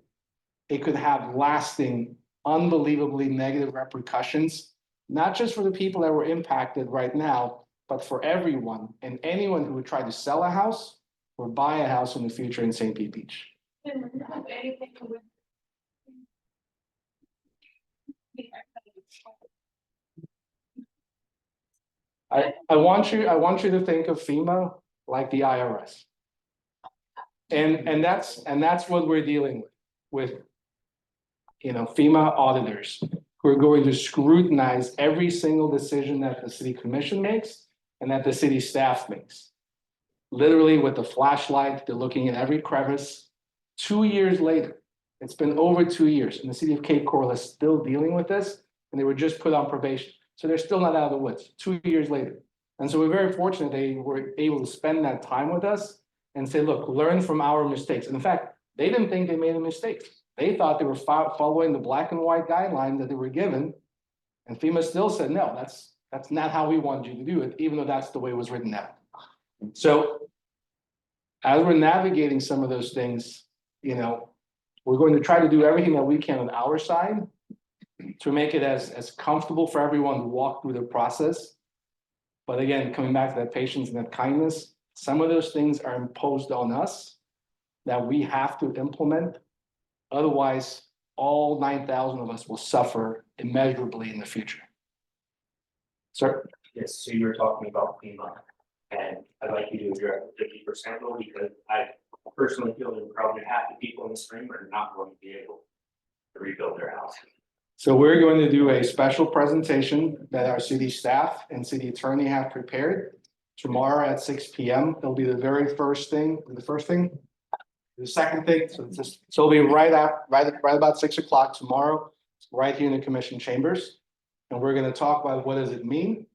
it could have lasting, unbelievably negative repercussions, not just for the people that were impacted right now, but for everyone and anyone who would try to sell a house or buy a house in the future in St. Pete Beach. I want you to think of FEMA like the IRS. And that's what we're dealing with, FEMA auditors who are going to scrutinize every single decision that the city commission makes and that the city staff makes. Literally with the flashlight, they're looking at every crevice. 2 years later, it's been over 2 years, and the city of Cape Coral is still dealing with this, and they were just put on probation. So they're still not out of the woods 2 years later. And so we're very fortunate they were able to spend that time with us and say, look, learn from our mistakes. And in fact, they didn't think they made a mistake. They thought they were following the black and white guideline that they were given. And FEMA still said, no, that's not how we wanted you to do it, even though that's the way it was written out. So as we're navigating some of those things, we're going to try to do everything that we can on our side to make it as comfortable for everyone to walk through the process. But again, coming back to that patience and that kindness, some of those things are imposed on us that we have to implement. Otherwise, all 9,000 of us will suffer immeasurably in the future. Sir? Yes, so you were talking about FEMA, and I'd like you to address the 50% rule, because I personally feel that probably half the people in this room are not going to be able to rebuild their house. So we're going to do a special presentation that our city staff and city attorney have prepared tomorrow at 6 p.m. It'll be the very first thing, the second thing, so it'll be right about 6 o'clock tomorrow, right here in the commission chambers. And we're going to talk about what does it mean,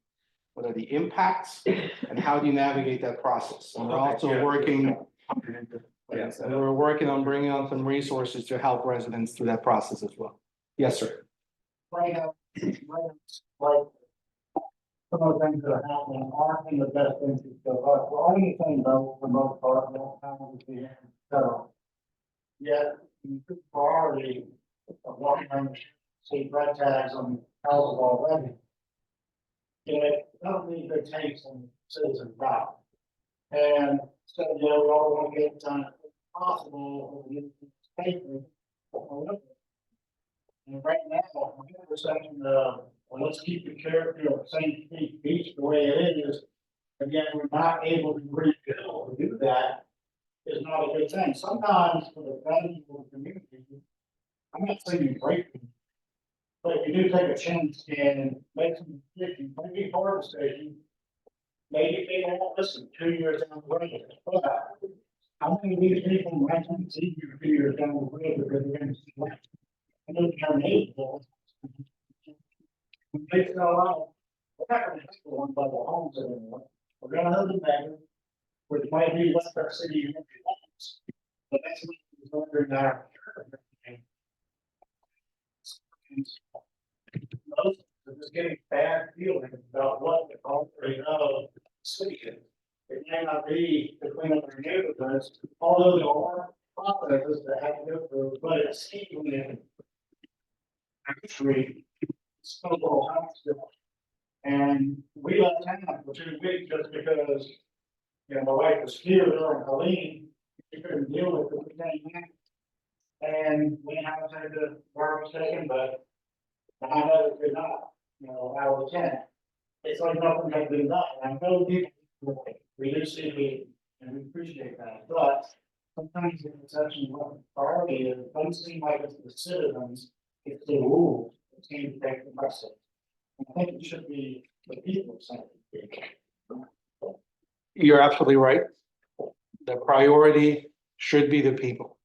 what are the impacts, and how do you navigate that process. And we're also working on bringing on some resources to help residents through that process as well. Yes, sir. Right now, like, some of the things that are happening aren't in the best interest of us. Well, anything though, for the most part, won't happen to the end. So, yet, the priority of walking around the state red tags on houses already. It doesn't need to take some citizens out. And so, we all want to get it done if possible, and right now, we're saying, well, let's keep the character of St. Pete Beach the way it is. Again, we're not able to rebuild, to do that is not a good thing. Sometimes for the benefit of the community, I'm not saying you break them, but if you do take a chance and make some decisions, maybe part of the station, maybe they won't listen 2 years down the road, but how many of these people might not see you 2 years down the road because they're going to see what? I know they're able. We take it all out. We're not going to take the one level homes anymore. We're going to have them back, which might be less our city and homes. But that's what we're wondering now. Most are just getting bad feelings about what the culture of the city is. It may not be to clean up their neighborhoods, although there are processes that have to go through, but it's even actually snowball hospital. And we left town for 2 weeks just because, my wife was here during Helene, she couldn't deal with it, we came back. And we haven't had the work taken, but 9 others did not, out of 10. It's like nothing has been done. And I know people, we do see and we appreciate that, but sometimes the perception of what the priority is, it doesn't seem like it's the citizens, it's the rules that seem to take the precedent. I think it should be the people saying. You're absolutely right. The priority should be the people.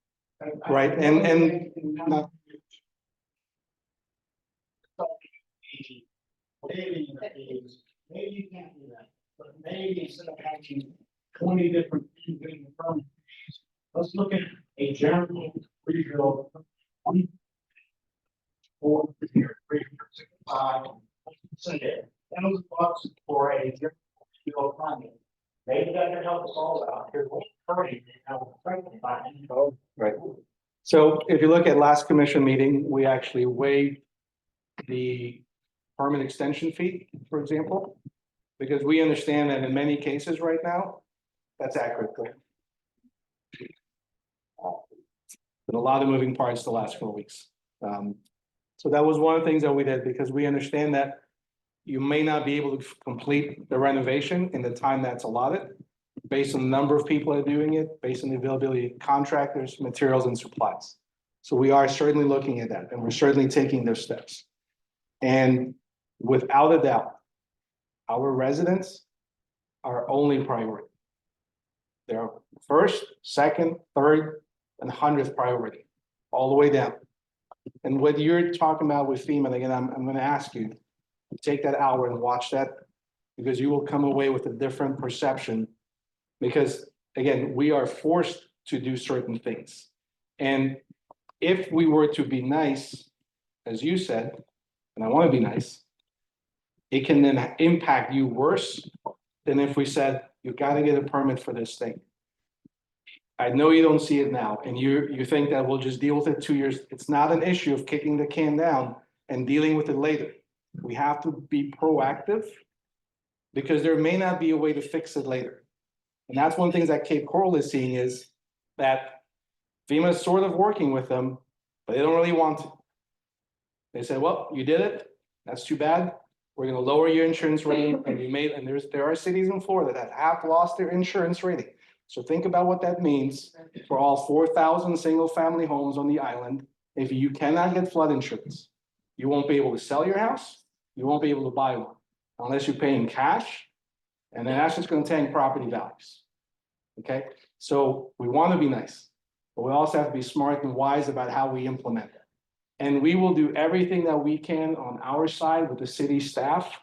Right, and maybe you can't do that, but maybe instead of having 20 different things in the permit, let's look at a general rebuild. 4 year, 365, $1,000 for a general rebuild permit. Maybe that can help us all out, because we're hurting, Right. So if you look at last commission meeting, we actually waived the permit extension fee, for example, because we understand that in many cases right now, that's accurate. Been a lot of moving parts the last 4 weeks. So that was one of the things that we did, because we understand that you may not be able to complete the renovation in the time that's allotted, based on the number of people that are doing it, based on the availability of contractors, materials, and supplies. So we are certainly looking at that, and we're certainly taking those steps. And without a doubt, our residents are only priority. They're first, second, third, and 100th priority, all the way down. And what you're talking about with FEMA, and again, I'm gonna ask you, to take that hour and watch that, because you will come away with a different perception. Because again, we are forced to do certain things. And if we were to be nice, as you said, and I want to be nice, it can then impact you worse than if we said, you got to get a permit for this thing. I know you don't see it now, and you think that we'll just deal with it 2 years. It's not an issue of kicking the can down and dealing with it later. We have to be proactive, because there may not be a way to fix it later. And that's one of the things that Cape Coral is seeing, is that FEMA is sort of working with them, but they don't really want to. They said, well, you did it. That's too bad. We're gonna lower your insurance rating, and there are cities in Florida that have lost their insurance rating. So think about what that means for all 4,000 single-family homes on the island. If you cannot get flood insurance, you won't be able to sell your house, you won't be able to buy one, unless you're paying cash, and then that's just gonna tank property values. Okay, so we wanna be nice, but we also have to be smart and wise about how we implement it. And we will do everything that we can on our side with the city staff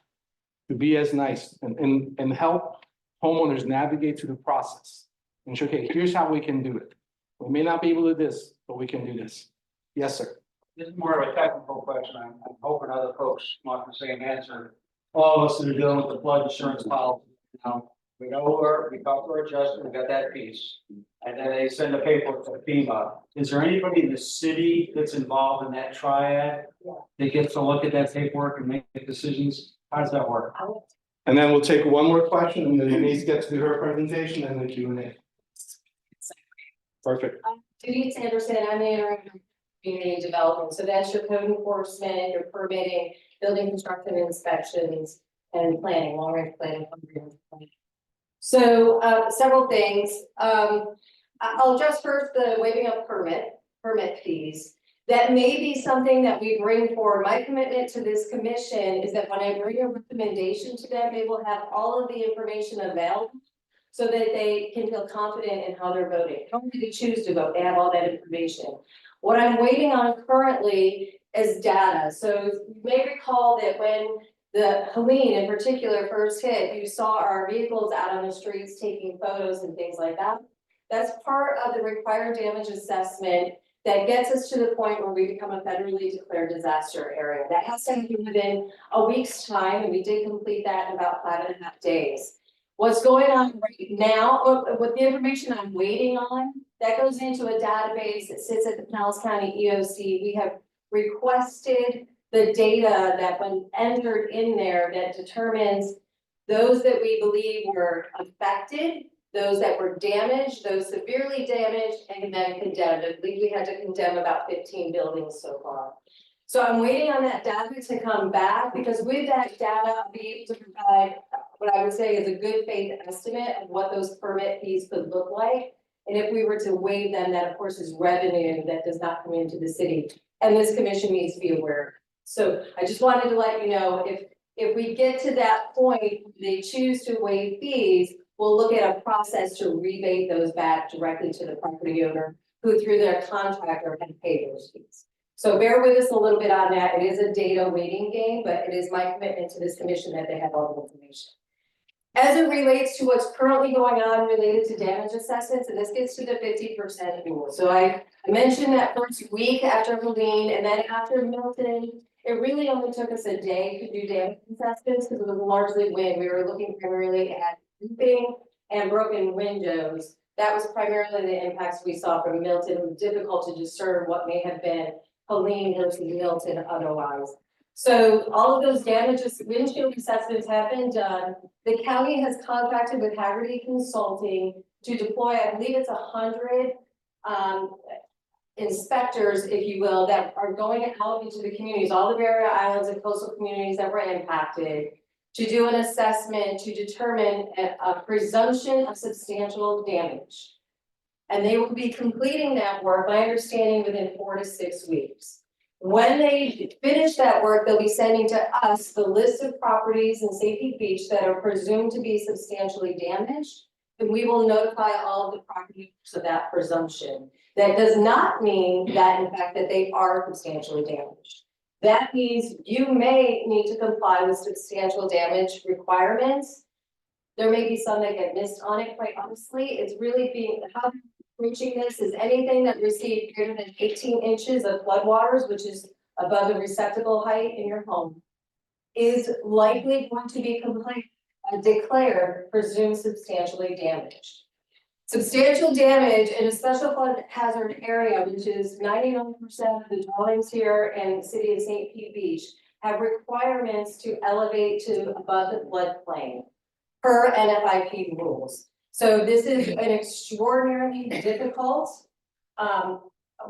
to be as nice and help homeowners navigate through the process. And say, okay, here's how we can do it. We may not be able to do this, but we can do this. Yes, sir. This is more of a technical question. I'm hoping other folks want the same answer. All of us that are dealing with the flood insurance policy, we know we talked to our adjuster, we got that piece. And then they send the paperwork to FEMA. Is there anybody in the city that's involved in that triad? That gets to look at that paperwork and make decisions? How does that work? And then we'll take one more question, and then Denise gets to do her presentation, and then Q&A. Perfect. Denise Anderson, I'm the interim community development, so that's your code enforcement, your permitting, building construction inspections, and planning, long range planning. So several things. I'll address first the waiving of permit fees. That may be something that we bring forward. My commitment to this commission is that when I bring a recommendation to them, they will have all of the information available, so that they can feel confident in how they're voting. Don't really choose to vote, they have all that information. What I'm waiting on currently is data. So you may recall that when the Helene in particular first hit, you saw our vehicles out on the streets taking photos and things like that. That's part of the required damage assessment that gets us to the point where we become a federally declared disaster area. That has to be within a week's time, and we did complete that in about 5.5 days. What's going on right now, with the information I'm waiting on, that goes into a database that sits at the Pinellas County EOC. We have requested the data that when entered in there that determines those that we believe were affected, those that were damaged, those severely damaged, and then condemned. I believe we had to condemn about 15 buildings so far. So I'm waiting on that data to come back, because with that data, I'll be able to provide what I would say is a good faith estimate of what those permit fees could look like. And if we were to waive them, that of course is revenue that does not come into the city. And this commission needs to be aware. So I just wanted to let you know, if we get to that point, they choose to waive fees, we'll look at a process to rebate those back directly to the property owner, who through their contractor can pay those fees. So bear with us a little bit on that. It is a data waiting game, but it is my commitment to this commission that they have all the information. As it relates to what's currently going on related to damage assessments, and this gets to the 50% rule. So I mentioned that first week after Helene, and then after Milton, it really only took us a day to do damage assessments, because it was largely when we were looking primarily at roofing and broken windows. That was primarily the impacts we saw from Milton. It was difficult to discern what may have been Helene versus Milton otherwise. So all of those damages, windshield assessments have been done. The county has contracted with Haggerty Consulting to deploy, I believe it's 100 inspectors, if you will, that are going out into the communities, all the barrier islands and coastal communities that were impacted, to do an assessment to determine a presumption of substantial damage. And they will be completing that work, my understanding, within 4 to 6 weeks. When they finish that work, they'll be sending to us the list of properties in Safety Beach that are presumed to be substantially damaged. And we will notify all of the property owners of that presumption. That does not mean that, in fact, that they are substantially damaged. That means you may need to comply with substantial damage requirements. There may be some that get missed on it, quite honestly. It's really being, how approaching this is anything that received greater than 18 inches of floodwaters, which is above the receptacle height in your home, is likely going to be declared presumed substantially damaged. Substantial damage in a special flood hazard area, which is 99% of the dwellings here in the city of St. Pete Beach, have requirements to elevate to above the floodplain per NFIP rules. So this is an extraordinarily difficult.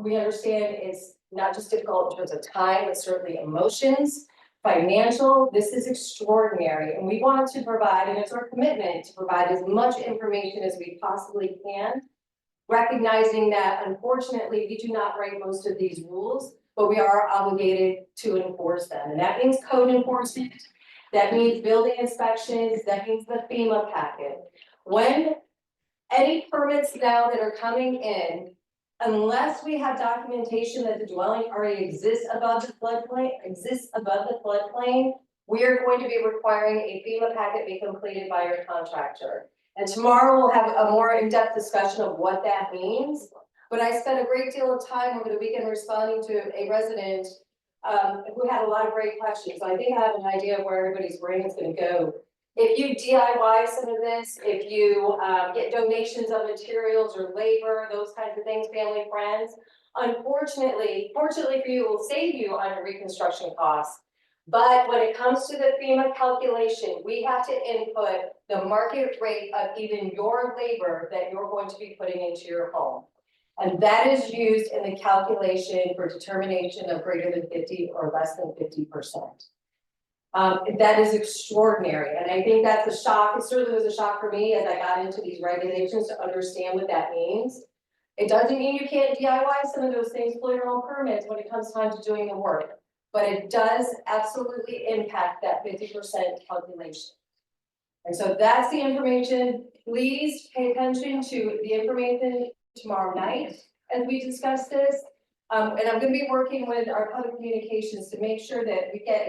We understand it's not just difficult in terms of time, but certainly emotions, financial. This is extraordinary, and we want to provide, and it's our commitment to provide as much information as we possibly can, recognizing that unfortunately we do not write most of these rules, but we are obligated to enforce them. And that means code enforcement, that means building inspections, that means the FEMA packet. When any permits now that are coming in, unless we have documentation that the dwelling already exists above the floodplain, we are going to be requiring a FEMA packet be completed by your contractor. And tomorrow we'll have a more in-depth discussion of what that means. But I spent a great deal of time over the weekend responding to a resident who had a lot of great questions. So I think I have an idea of where everybody's brain is going to go. If you DIY some of this, if you get donations of materials or labor, those kinds of things, family, friends, unfortunately, fortunately for you, it will save you on your reconstruction costs. But when it comes to the FEMA calculation, we have to input the market rate of even your labor that you're going to be putting into your home. And that is used in the calculation for determination of greater than 50 or less than 50%. That is extraordinary. And I think that's a shock. It certainly was a shock for me as I got into these regulations to understand what that means. It doesn't mean you can't DIY some of those things, pull your own permits when it comes time to doing the work. But it does absolutely impact that 50% calculation. And so that's the information. Please pay attention to the information tomorrow night as we discuss this. And I'm going to be working with our public communications to make sure that we get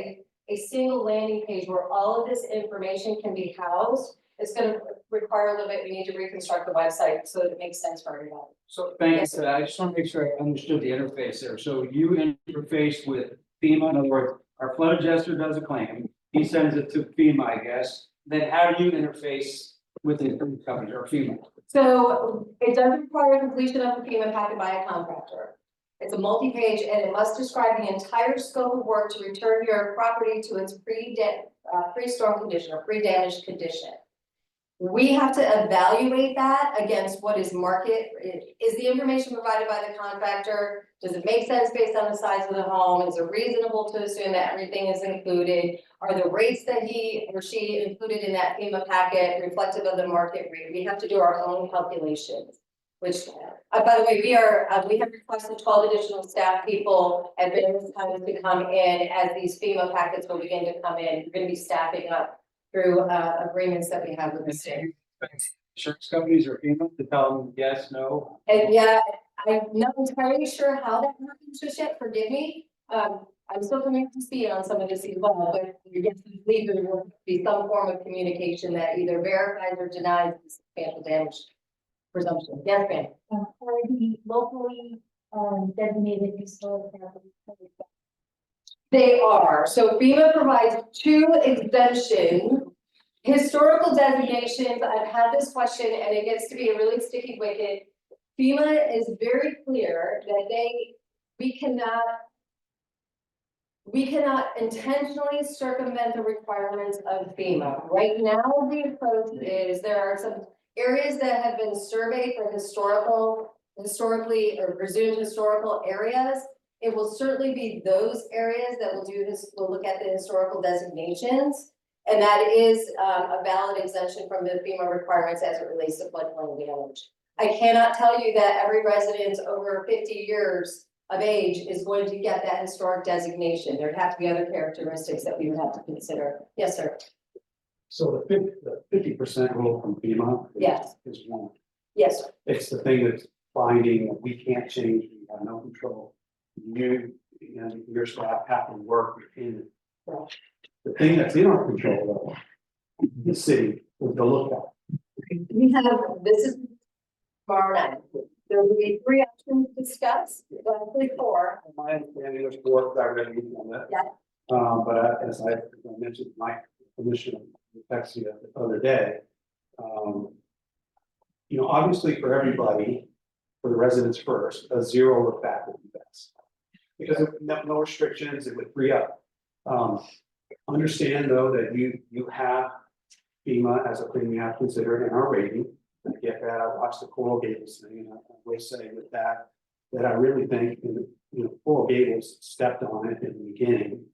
a single landing page where all of this information can be housed. It's going to require a little bit. We need to reconstruct the website so that it makes sense for everybody. So thanks. I just want to make sure I understood the interface there. So you interface with FEMA. In other words, our flood adjuster does a claim. He sends it to FEMA, I guess. Then how do you interface with the insurance company or FEMA? So it does require completion of the FEMA packet by a contractor. It's a multi-page and it must describe the entire scope of work to return your property to its pre-storm condition or pre-damaged condition. We have to evaluate that against what is market. Is the information provided by the contractor? Does it make sense based on the size of the home? Is it reasonable to assume that everything is included? Are the rates that he or she included in that FEMA packet reflective of the market rate? We have to do our own calculations. Which, by the way, we have requested 12 additional staff people at various times to come in as these FEMA packets will begin to come in. We're going to be staffing up through agreements that we have with the state. Insurance companies or FEMA to tell them yes, no? And yeah, I'm not entirely sure how that happens just yet. Forgive me. I'm still coming to speed on some of this as well, but yes, I believe there will be some form of communication that either verifies or denies the substantial damage presumption. Yes, ma'am. For the locally designated historic properties. They are. So FEMA provides 2 exemptions Historical designations, I've had this question and it gets to be a really sticky wicket. FEMA is very clear that we cannot intentionally circumvent the requirements of FEMA. Right now, the approach is there are some areas that have been surveyed for historically or presumed historical areas. It will certainly be those areas that will look at the historical designations. And that is a valid exemption from the FEMA requirements as it relates to floodplain damage. I cannot tell you that every resident over 50 years of age is going to get that historic designation. There'd have to be other characteristics that we would have to consider. Yes, sir. So the 50% rule from FEMA. Yes. Is one. Yes, sir. It's the thing that's binding, that we can't change, we have no control. You and your staff have to work within it. Right. The thing that's in our control, though, the city, is the lookout. We have, this is tomorrow night. There will be 3 options discussed, likely 4. My understanding, there's 4 directly on that. Yeah. But as I mentioned, my commissioner texted me the other day. You know, obviously for everybody, for the residents first, a 0 look back would be best. Because of no restrictions, it would free up. Understand though that you have FEMA as a thing you have to consider in our rating. I get that. I watched the Coral Gables thing, and I will say with that I really think, Coral Gables stepped on it in the beginning.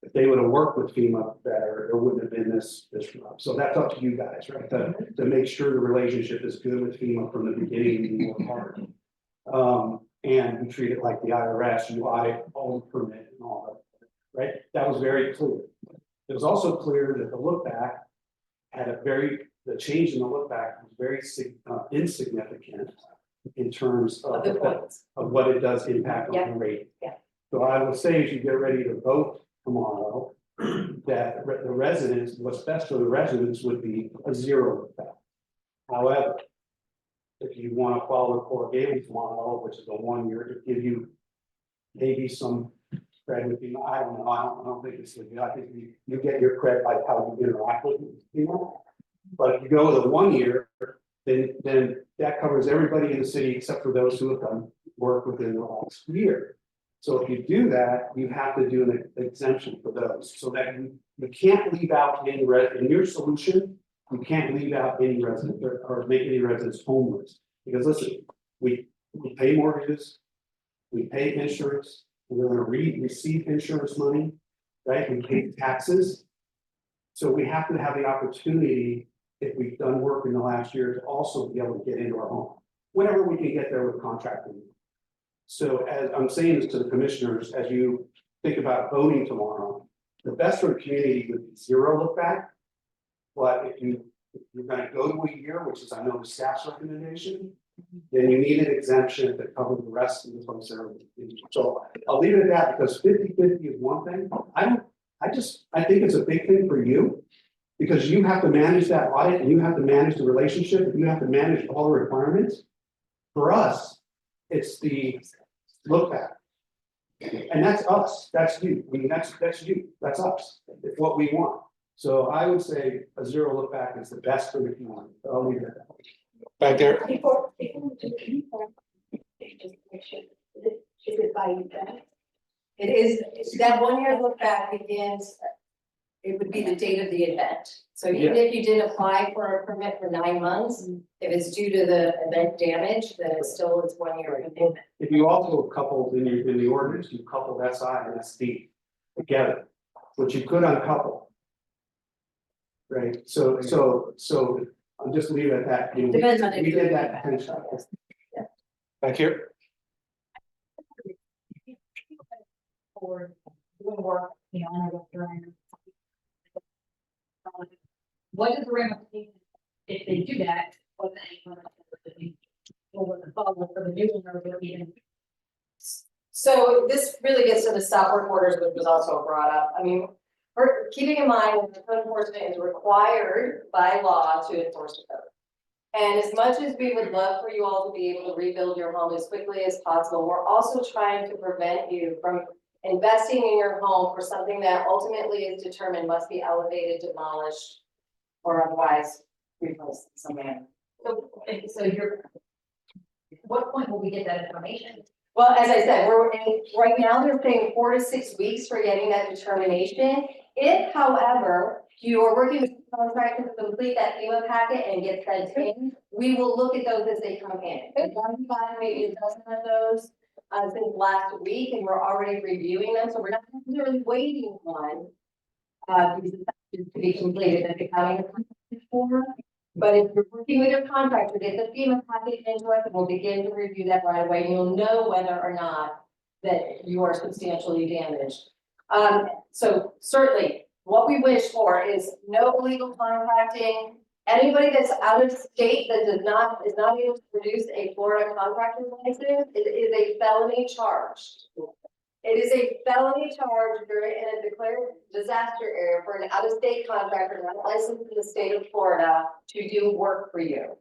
If they would have worked with FEMA better, there wouldn't have been this rub. So that's up to you guys, right? To make sure the relationship is good with FEMA from the beginning, you work hard. And we treat it like the IRS, you audit all the permit and all that, right? That was very clear. It was also clear that the look back had the change in the look back was very insignificant in terms of what it does impact on the rate. Yeah. So I would say as you get ready to vote tomorrow, that the residents, what's best for the residents would be a 0 look back. However, if you want to follow the Coral Gables model, which is a 1 year, to give you maybe some credit with FEMA, I don't know, I don't think it's legit. I think you get your credit by how you interact with FEMA. But if you go with a 1 year, then that covers everybody in the city except for those who have done work within the last year. So if you do that, you have to do an exemption for those, so that you can't leave out any in your solution. You can't leave out any resident or make any residents homeless, because listen, we pay mortgages, we pay insurance, we're going to receive insurance money, right? We pay taxes. So we have to have the opportunity, if we've done work in the last year, to also be able to get into our home, whenever we can get there with contracting. So as I'm saying this to the commissioners, as you think about voting tomorrow, the best for the community would be 0 look back. But if you're going to go to a year, which is I know the staff's recommendation, then you need an exemption to cover the rest of the folks that are. So I'll leave it at that, because 50-50 is one thing. I think it's a big thing for you, because you have to manage that audit and you have to manage the relationship and you have to manage all the requirements. For us, it's the look back. And that's us, that's you. I mean, that's you, that's us. It's what we want. So I would say a 0 look back is the best for the community. I'll leave it at that. Back there. Before we do just make sure, is it by event? It is, that 1 year look back begins, it would be the date of the event. So even if you didn't apply for a permit for 9 months, if it's due to the event damage, then it's still, it's 1 year. If you also coupled in the ordinance, you coupled SI and SD together, which you could uncouple. Right, so I'll just leave it at that. You know, Depends on we did that potentially. Back here. For doing work, during. What is the ramification if they do that? What the follow for the new owner will be in. So this really gets to the stop work orders, which was also brought up. I mean, keeping in mind that code enforcement is required by law to enforce the code. And as much as we would love for you all to be able to rebuild your home as quickly as possible, we're also trying to prevent you from investing in your home for something that ultimately is determined must be elevated, demolished, or otherwise replace in some manner. So you're, what point will we get that information? Well, as I said, right now, they're saying 4 to 6 weeks for getting that determination. If, however, you are working with contractors to complete that FEMA packet and get sent in, we will look at those as they come in. We've gotten maybe a dozen of those since last week, and we're already reviewing them, so we're not necessarily waiting on these inspections to be completed that the county has for. But if you're working with your contractor, get the FEMA packet into us, and we'll begin to review that right away, and you'll know whether or not that you are substantially damaged. So certainly, what we wish for is no illegal contracting. Anybody that's out of state that is not able to produce a Florida contractor's license, it is a felony charge. It is a felony charge if you're in a declared disaster area for an out-of-state contractor not licensed in the state of Florida to do work for you.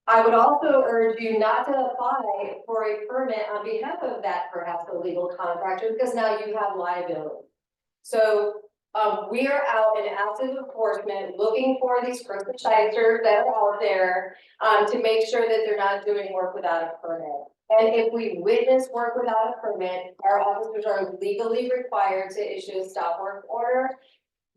I would also urge you not to apply for a permit on behalf of that perhaps illegal contractor, because now you have liability. So we are out in active enforcement looking for these crooked shysters that are out there to make sure that they're not doing work without a permit. And if we witness work without a permit, our officers are legally required to issue a stop work order.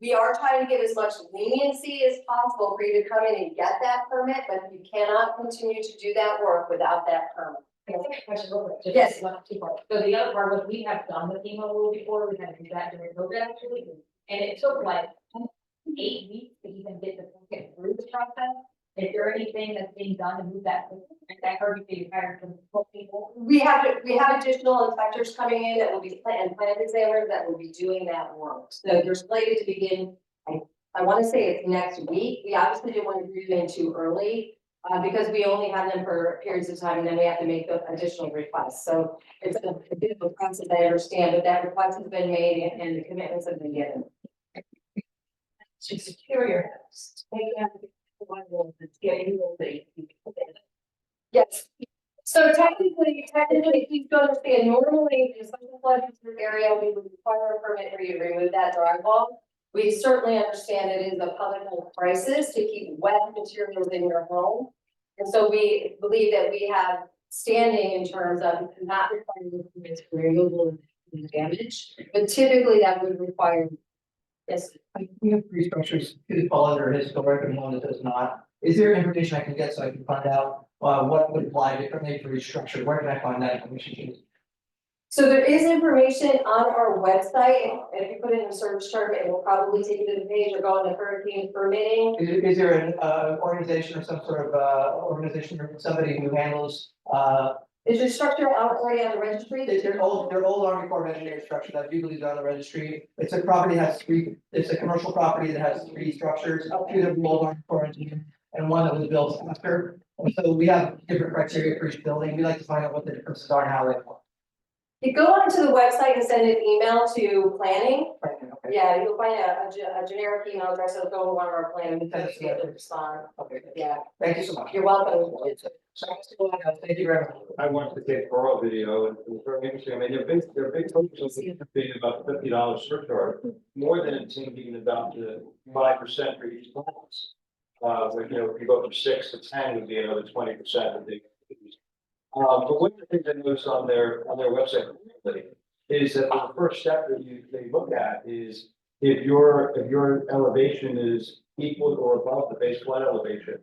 We are trying to give as much leniency as possible for you to come in and get that permit, but you cannot continue to do that work without that permit. Question real quick, just Yes. not too far. So the other part was we have done the FEMA rule before, we had to do that during COVID actually, and it took like 8 weeks to even get through the process. Is there anything that's being done to move that? I heard you hired some people. We have additional inspectors coming in that will be and plant examiners that will be doing that work. So they're slated to begin. I want to say it's next week. We obviously didn't want to do them too early because we only have them for periods of time, and then we have to make the additional requests. So it's a bit of a process, I understand, but that request has been made and the commitments have been given. To secure your house, take out one rule that's getting Yes. So technically, if you don't understand, normally in some flood area, we would require a permit for you to remove that drywall. We certainly understand it is a public health crisis to keep wet materials in your home. And so we believe that we have standing in terms of not requiring permits for removal of damage, but typically that would require. Yes. We have 3 structures, 2 fall under historic and 1 that does not. Is there information I can get so I can find out what would apply differently for each structure? Where can I find that information? So there is information on our website. If you put in a search term, it will probably take you to the page or go into hurricane permitting. Is there an organization or some sort of organization or somebody who handles Is your structure already on the registry? They're old Army Corps of Engineers structure that you believe is on the registry. It's a property that has 3, it's a commercial property that has 3 structures, 2 that were old Army Corps of Engineers and 1 that was built after. And so we have different criteria for each building. We like to find out what the differences are and how they work. You go onto the website and send an email to planning. Okay. Yeah, you'll find a generic email address that'll go to one of our planning to be able to respond. Okay. Yeah, Thank you so much. you're welcome. Thank you very much. I watched the Cape Coral video and it was very interesting. I mean, they're big focus on being about $50 surcharge, more than it seemed even adopted 5% for each class. If you go from 6 to 10 would be another 20% of the. But one of the things I noticed on their website is that the first step that they look at is if your elevation is equal or above the base flood elevation,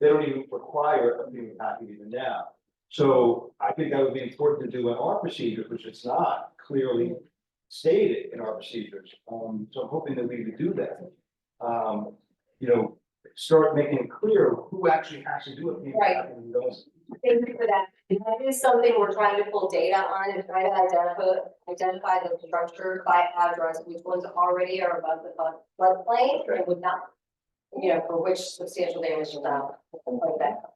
they don't even require a FEMA packet even now. So I think that would be important to do in our procedures, which it's not clearly stated in our procedures. So I'm hoping that we would do that. Start making it clear who actually has to do a FEMA Right. packet and who doesn't. Thank you for that. And that is something we're trying to pull data on and try to identify the structure by address, which ones already are above the floodplain and would not, for which substantial damage is not. Like that.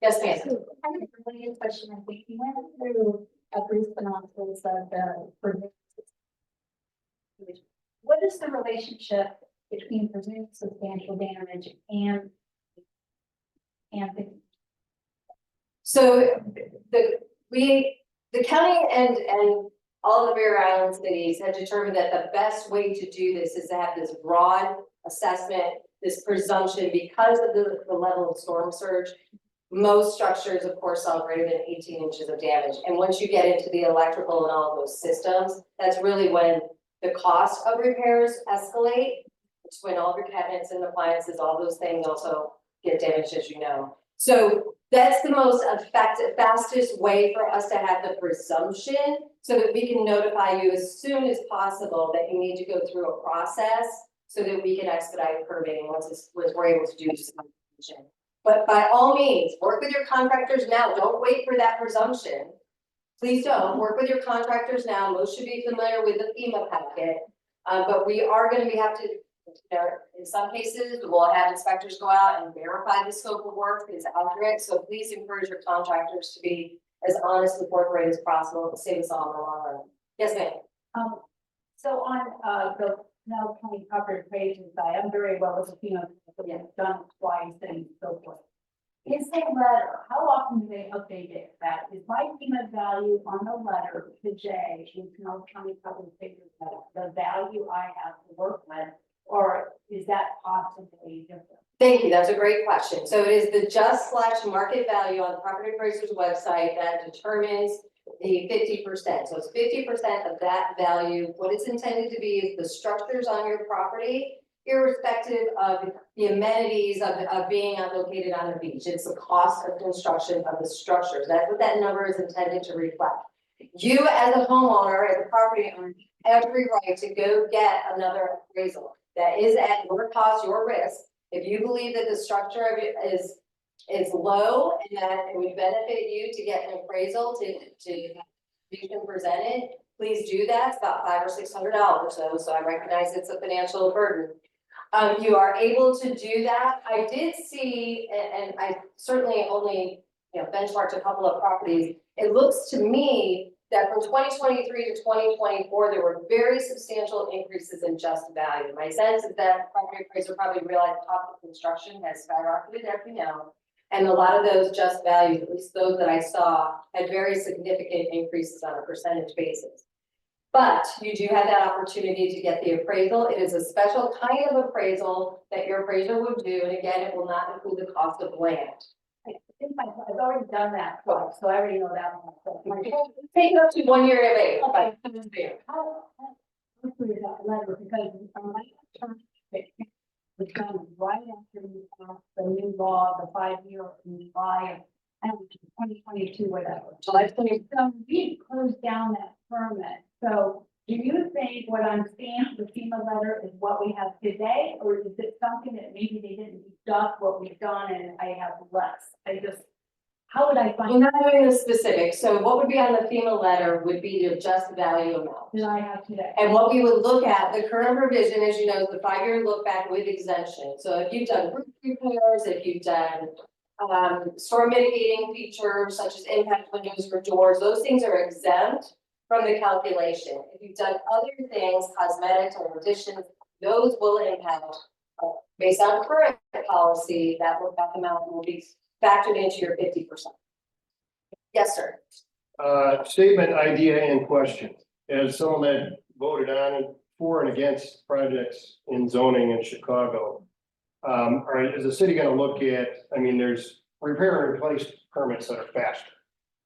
Yes, ma'am. I have a related question. I think you went through a brief analysis of the. What is the relationship between presumed substantial damage and the. So the county and all the Bear Island cities have determined that the best way to do this is to have this broad assessment this presumption because of the level of storm surge. Most structures, of course, saw greater than 18 inches of damage. And once you get into the electrical and all of those systems, that's really when the cost of repairs escalate. It's when all your cabinets and appliances, all those things also get damaged, as you know. So that's the most effective, fastest way for us to have the presumption so that we can notify you as soon as possible that you need to go through a process so that we can expedite permitting once we're able to do some. But by all means, work with your contractors now. Don't wait for that presumption. Please don't. Work with your contractors now. Most should be familiar with the FEMA packet. But we are going to have to, in some cases, we'll have inspectors go out and verify the scope of work is accurate. So please encourage your contractors to be as honest with work rate as possible to save us all in the long run. Yes, ma'am. So on the Pinellas County property appraisal side, I'm very well with the FEMA, we have done it twice and so forth. Is there a letter, how often do they update it? That is my FEMA value on the letter to Jay in Pinellas County property appraisal, the value I have to work with, or is that possibly different? Thank you. That's a great question. So it is the just/market value on the property appraiser's website that determines the 50%. So it's 50% of that value. What it's intended to be is the structures on your property, irrespective of the amenities of being located on the beach. It's the cost of construction of the structures. That's what that number is intended to reflect. You as a homeowner, as a property owner, have every right to go get another appraisal that is at your cost, your risk. If you believe that the structure of it is low and that it would benefit you to get an appraisal to be presented, please do that. It's about $500 or $600 so I recognize it's a financial burden. You are able to do that. I did see, and I certainly only benchmarked a couple of properties. It looks to me that from 2023 to 2024, there were very substantial increases in just value. My sense is that property appraiser probably realized the cost of construction has skyrocketed, as we know. And a lot of those just values, at least those that I saw, had very significant increases on a percentage basis. But you do have that opportunity to get the appraisal. It is a special kind of appraisal that your appraiser would do. And again, it will not include the cost of land. I think I've already done that twice, so I already know that one. Take it up to 1 year of age. Okay. How quickly is that letter? Because on my term, it comes right after you pass the new law, the 5-year in July of 2022, whatever. July 20. So we closed down that permit. So do you think what I'm seeing, the FEMA letter is what we have today, or is it something that maybe they didn't deduct what we've done and I have less? How would I find? We're not doing the specifics. So what would be on the FEMA letter would be the just value amount. That I have today? And what we would look at, the current provision, as you know, is the 5-year look back with exemption. So if you've done roof repairs, if you've done storm mitigating features such as impact windows or doors, those things are exempt from the calculation. If you've done other things, cosmetics or additions, those will impact based on current policy, that amount will be factored into your 50%. Yes, sir. Statement, idea, and question. As someone that voted on for and against projects in zoning in Chicago, is the city gonna look at, there's repair and replace permits that are faster.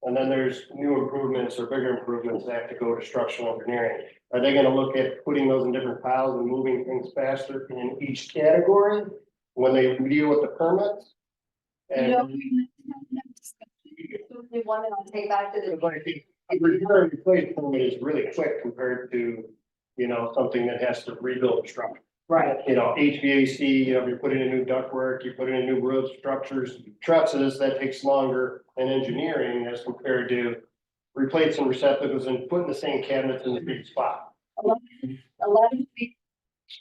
And then there's new improvements or bigger improvements that have to go to structural engineering. Are they gonna look at putting those in different piles and moving things faster in each category when they deal with the permits? And We want to take back to the. a repair and replace permit is really quick compared to, something that has to rebuild the structure. Right. HVAC, if you're putting in new ductwork, you're putting in new roof structures, trusses, that takes longer in engineering as compared to replacing receptacles and putting the same cabinets in the big spot. A lot of we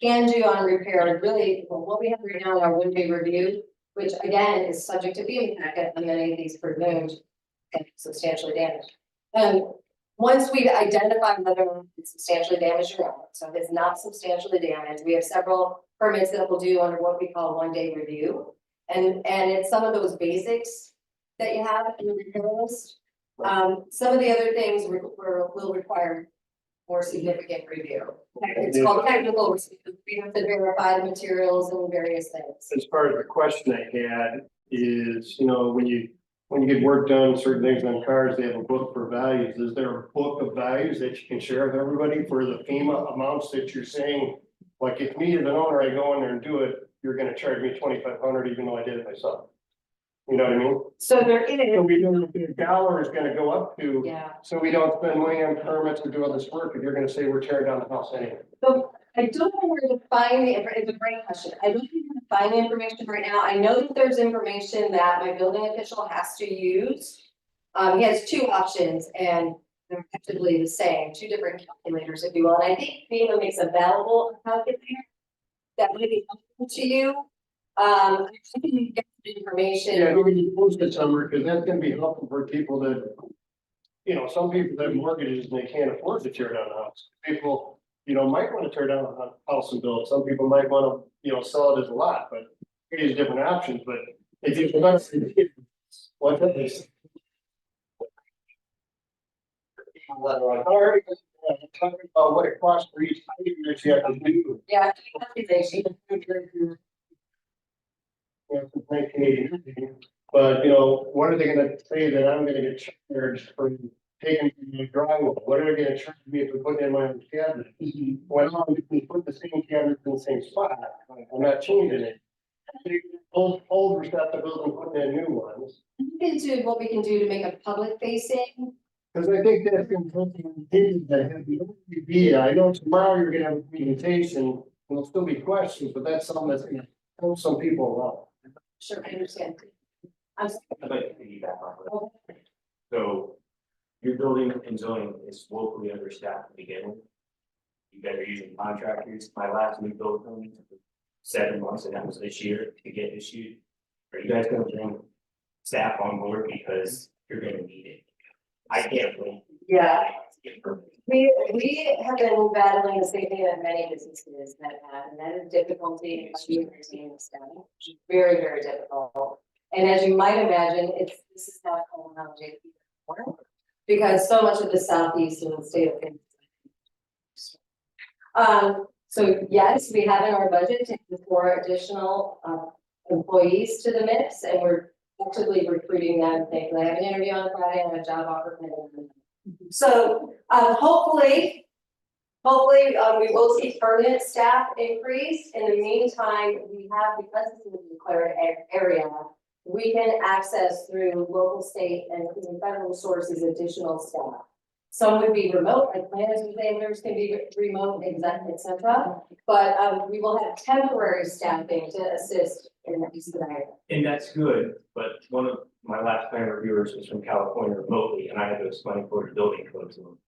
can do on repair, really, what we have right now in our 1-day review, which again is subject to FEMA packet, and many of these presumed and substantially damaged. Once we've identified whether it's substantially damaged or not, so if it's not substantially damaged, we have several permits that we'll do under what we call 1-day review. And it's some of those basics that you have in the repair list. Some of the other things will require more significant review. It's called technical review. We have to verify the materials and various things. As far as the question I had is, you know, when you get work done, certain things on cars, they have a book for values. Is there a book of values that you can share with everybody for the FEMA amounts that you're saying? Like if me as an owner, I go in there and do it, you're gonna charge me 2,500 even though I did it myself. You know what I mean? So there So is, we know what the dollar is gonna go up to. yeah. So we don't spend money on permits or do all this work, if you're gonna say we're tearing down the house anyway. So I don't know where to find it's a great question. I don't know where to find the information right now. I know that there's information that my building official has to use. He has two options and they're effectively the same, two different calculators, if you will. And I think FEMA makes available a calculator that might be helpful to you. I can get the information. Yeah, we're gonna post it somewhere, because that's gonna be helpful for people that, you know, some people have mortgages and they can't afford to tear down a house. People, you know, might want to tear down a house and build. Some people might want to, you know, sell it as a lot, but there's different options, but if you. What that is. Alright, talking about what it costs for each item that you have to do. Yeah, calculation. Since 1989. But, you know, what are they gonna say that I'm gonna get charged for taking the drywall? What are they gonna charge me if we put in my own cabinet? Well, we can put the same cabinet in the same spot, I'm not changing it. Old receptacles and putting in new ones. What we can do to make a public facing. Cause I think that's important, that have the idea, I know tomorrow you're gonna have a presentation, there'll still be questions, but that's something that's gonna help some people along. Sure, I understand. I'm I'd like to piggyback on that. So your building and zoning is woefully understaffed to begin with. You guys are using contractors. My last new building took 7 months, and that was this year to get issued. Are you guys gonna bring staff on board because you're gonna need it? I can't wait. Yeah. We have been battling the same thing that many businesses have had, and that is difficulty in retaining staff. Very, very difficult. And as you might imagine, this is not going on JP. Because so much of the southeast in the state of Kansas. So yes, we have in our budget to add 4 additional employees to the mix, and we're actively recruiting them. I have an interview on Friday and a job offer. So hopefully we will see permanent staff increase. In the meantime, we have, because this is a declared area, we can access through local, state, and even federal sources additional staff. Some would be remote, like planners and examiners can be remote, etc. But we will have temporary staffing to assist in these scenarios. And that's good, but one of my last plan reviewers was from California remotely, and I had to explain Florida building code to him.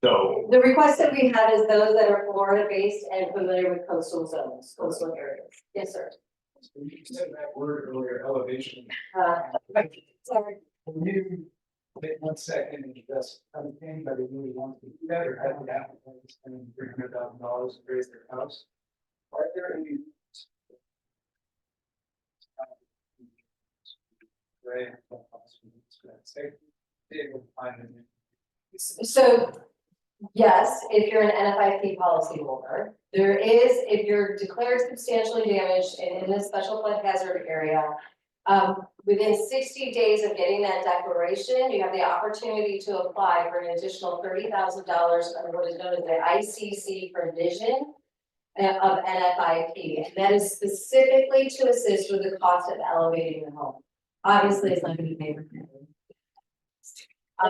So The request that we have is those that are Florida based and familiar with coastal zones, coastal areas. Yes, sir. You said that word earlier, elevation. Sorry. Can you take 1 second and just, anybody really wants to do that or have the applicant spend $300,000 to raise their house? Are there any? So, yes, if you're an NFIP policy holder, there is, if you're declared substantially damaged and in a special flood hazard area, within 60 days of getting that declaration, you have the opportunity to apply for an additional $30,000 under what is known as the ICC provision of NFIP. And that is specifically to assist with the cost of elevating the home. Obviously, it's not going to be paid for.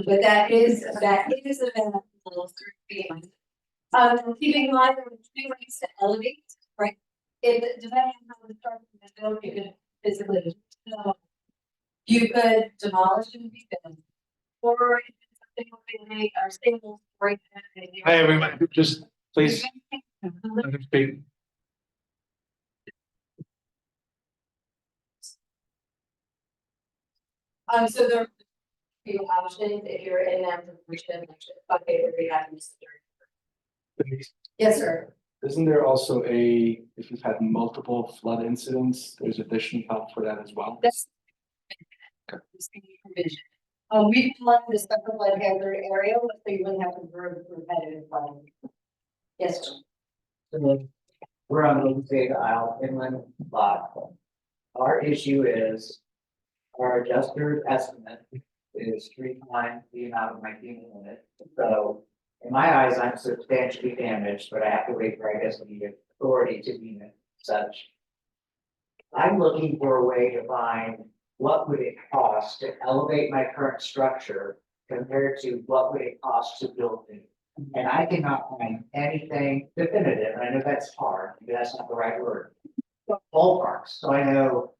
But that is available through FEMA. Keeping in mind there are 2 ways to elevate, right? If depending on how the structure is built, you could physically, you could demolish and rebuild, or if it's something where they are stable, right? Hi, everyone, just please. Let him speak. So there are a few options if you're in that position, bucket where we have. Yes, sir. Isn't there also if you've had multiple flood incidents, there's additional help for that as well? That's the provision. We like the special flood hazard area, so you wouldn't have to do repetitive flooding. Yes, sir. We're on the big aisle inland lot. Our issue is our adjuster estimate is 3 times the amount of my FEMA limit. So in my eyes, I'm substantially damaged, but I have to wait for, I guess, the authority to deem it such. I'm looking for a way to find what would it cost to elevate my current structure compared to what would it cost to build new. And I cannot find anything definitive, and I know that's hard, maybe that's not the right word. Ballparks, so I know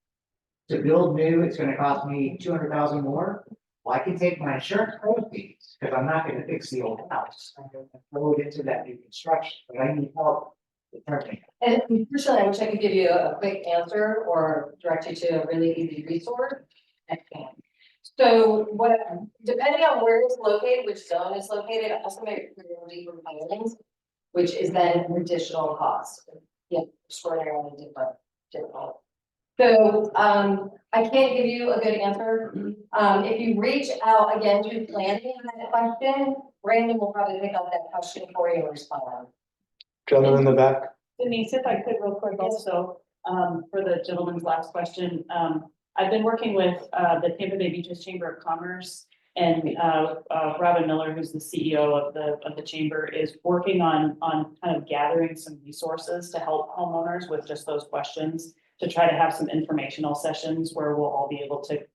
to build new, it's gonna cost me 200,000 more. Well, I can take my insurance proceeds, because I'm not gonna fix the old house. I'm gonna throw it into that new construction, but I need help determining. And personally, I wish I could give you a quick answer or direct you to a really easy resource. I can't. So what, depending on where it's located, which zone is located, estimate priority for filings, which is then an additional cost. Yeah, extraordinarily different. So, I can't give you a good answer. If you reach out again to planning on that question, Brandon will probably pick up that question for you and respond. Gentleman in the back. Denise, if I could real quick also, for the gentleman's last question, I've been working with, the Tampa Bay Beaches Chamber of Commerce and, Robin Miller, who's the CEO of the chamber, is working on kind of gathering some resources to help homeowners with just those questions, to try to have some informational sessions where we'll all be able to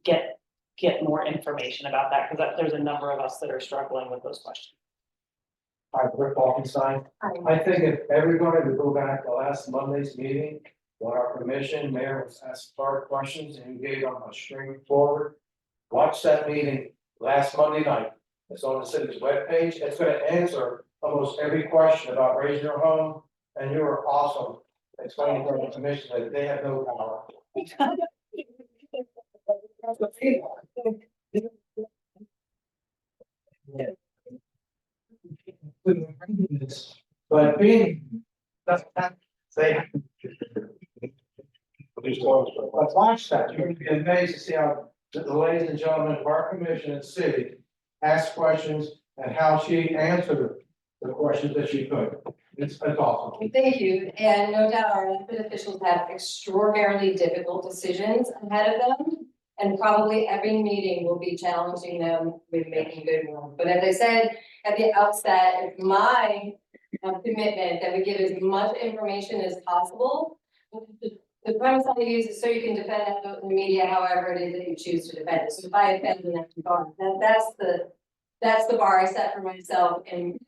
get more information about that, because there's a number of us that are struggling with those questions. Hi, Rick Balkenstein. I think if everybody would go back to last Monday's meeting, with our commission, mayor was asked hard questions and you gave them a straightforward. Watch that meeting last Monday night. It's on the city's webpage. It's gonna answer almost every question about raising your home, and you were awesome. Explaining to the commission that they have no power. But being, that's, they. But watch that, you're gonna be amazed to see how the ladies and gentlemen of our commission and city ask questions and how she answered the questions that she could. It's awesome. Thank you, and no doubt our elected officials have extraordinarily difficult decisions ahead of them. And probably every meeting will be challenging them with making good ones. But as I said at the outset, it's my commitment that we give as much information as possible. The premise I use is so you can defend it in the media, however it is that you choose to defend it. So if I offend the next bar, that's the bar I set for myself in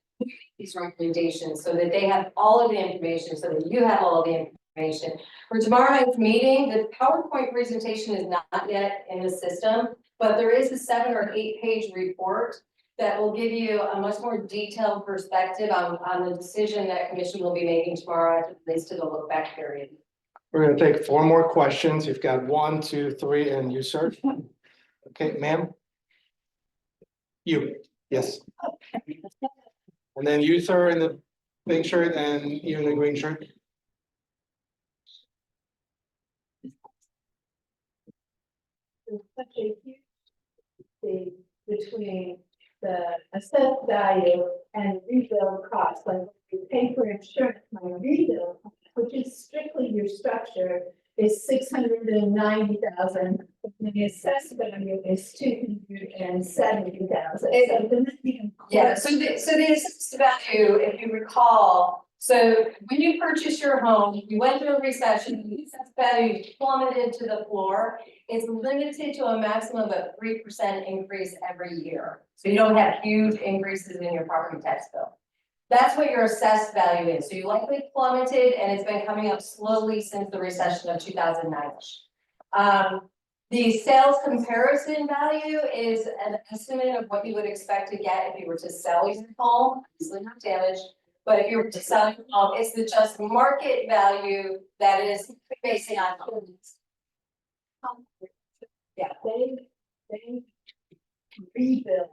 these recommendations, so that they have all of the information, so that you have all of the information. For tomorrow night's meeting, the PowerPoint presentation is not yet in the system, but there is a 7 or 8 page report that will give you a much more detailed perspective on the decision that commission will be making tomorrow as it relates to the look back period. We're gonna take 4 more questions. You've got 1, 2, 3, and you, sir. Okay, ma'am. You, yes. And then you, sir, in the pink shirt, and you in the green shirt. There's such a huge thing between the assessed value and rebuild cost, like you pay for insurance, my rebuild, which is strictly your structure, is 690,000. The assessed value is 270,000. Yeah, so the assessed value, if you recall, so when you purchase your home, you went through a recession, the assessed value plummeted to the floor. It's limited to a maximum of 3% increase every year. So you don't have huge increases in your property tax bill. That's what your assessed value is. So you likely plummeted, and it's been coming up slowly since the recession of 2009. The sales comparison value is an estimate of what you would expect to get if you were to sell your home, obviously not damaged, but if you were to sell your home, it's the just market value that is based on homes. Yeah, they rebuild.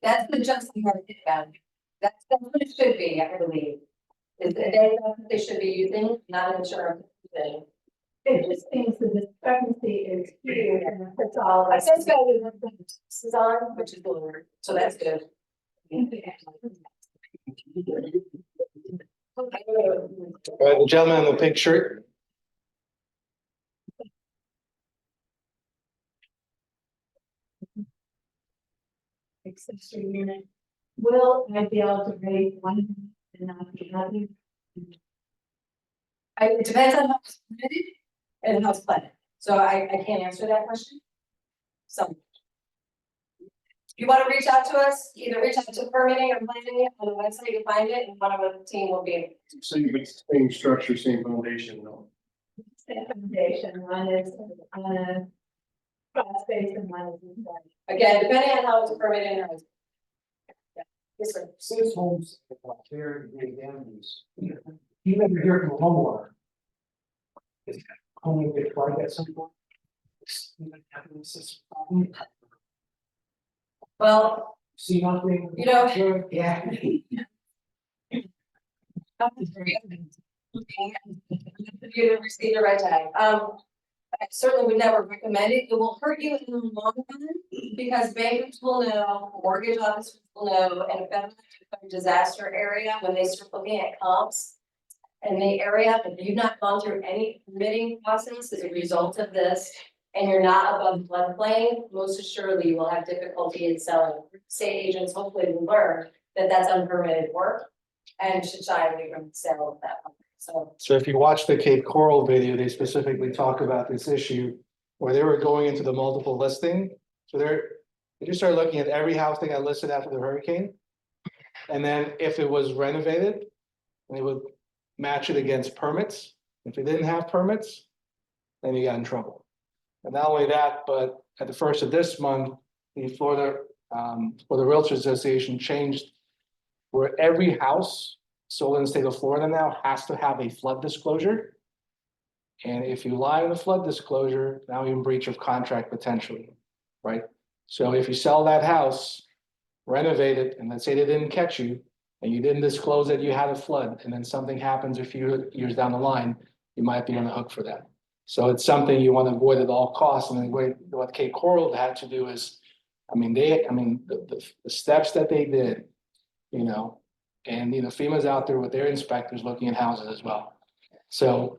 That's the just market value. That's what it should be, I believe. That's what they should be using, not an insurance thing. It just means the discrepancy is huge, and that's all. I just got it, this is on, Which is lower, so that's good. All right, the gentleman in the pink shirt. accessory unit. Will I be able to raise one and not the other? It depends on how it's permitted and how it's planned, so I can't answer that question. So. If you wanna reach out to us, either reach out to permitting or planning on the website, you find it, and one of the team will be. So you would same structure, same foundation, no? Same foundation, one is on a cross space and one is inside. Again, depending on how it's permitted or. Yeah. Yes, sir. Since homes very big damages, even if you're here from a homeowner. Is home get flooded at some point? Well, See nothing? you know. Yeah. You receive the right tag. I certainly would never recommend it. It will hurt you in the long run because bankers will know, mortgage officers will know, and a federal disaster area, when they start looking at comps in the area, if you've not gone through any permitting process as a result of this, and you're not above floodplain, most assuredly you will have difficulty in selling. State agents hopefully will learn that that's unpermitted work and should shy away from the sale of that property. So if you watch the Cape Coral video, they specifically talk about this issue where they were going into the multiple listing. So they just started looking at every house they got listed after the hurricane. And then if it was renovated, they would match it against permits. If it didn't have permits, then you got in trouble. And not only that, but at the first of this month, the Florida Realtors Association changed where every house sold in the state of Florida now has to have a flood disclosure. And if you lie in the flood disclosure, now you're in breach of contract potentially, right? So if you sell that house, renovate it, and let's say they didn't catch you, and you didn't disclose that you had a flood, and then something happens a few years down the line, you might be on the hook for that. So it's something you want to avoid at all costs. And what Cape Coral had to do is, the steps that they did, and FEMA's out there with their inspectors looking at houses as well. So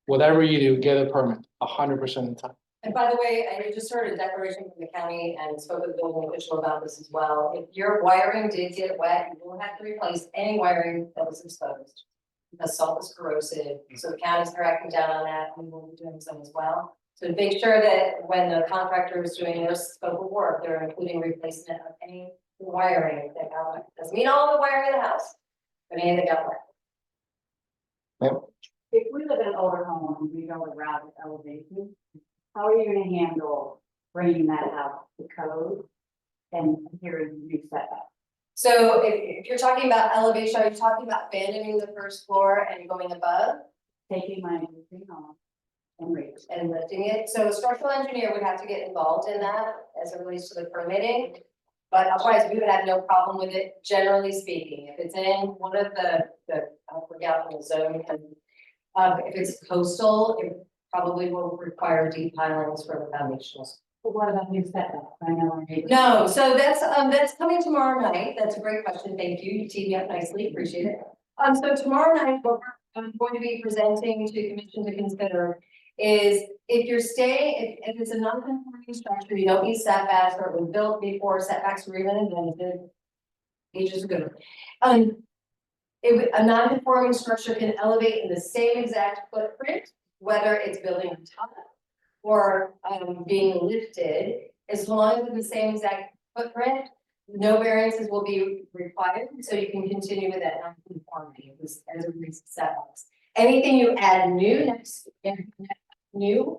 whatever you do, get a permit 100% of the time. And by the way, I just heard a declaration from the county and spoke with the building official about this as well. If your wiring did get wet, you will have to replace any wiring that was exposed. Because salt is corrosive, so the county's cracking down on that, and we will be doing some as well. So make sure that when the contractor is doing their scope of work, they're including replacement of any wiring that got wet. Doesn't mean all the wiring in the house, but any that got wet. If we live in an older home and we go around with elevation, how are you gonna handle bringing that out to code and hearing new setback? So if you're talking about elevation, are you talking about abandoning the first floor and going above? Taking my existing home and raise it. And lifting it, so a structural engineer would have to get involved in that as it relates to the permitting. But otherwise, we would have no problem with it, generally speaking, if it's in one of the, I forgot the zone. If it's coastal, it probably will require deep pilings for the foundationals. But what about new setback? I know our neighbors. No, so that's coming tomorrow night, that's a great question, thank you, you teed me up nicely, appreciate it. So tomorrow night, what I'm going to be presenting to the commission to consider is if you're staying, if it's a non-conforming structure, you don't need setbacks, or it was built before setbacks were even invented. Ages ago. A non-conforming structure can elevate in the same exact footprint, whether it's building on top or being lifted, as long as it's the same exact footprint, no variances will be required, so you can continue with that non-conformity as a reason setbacks. Anything you add new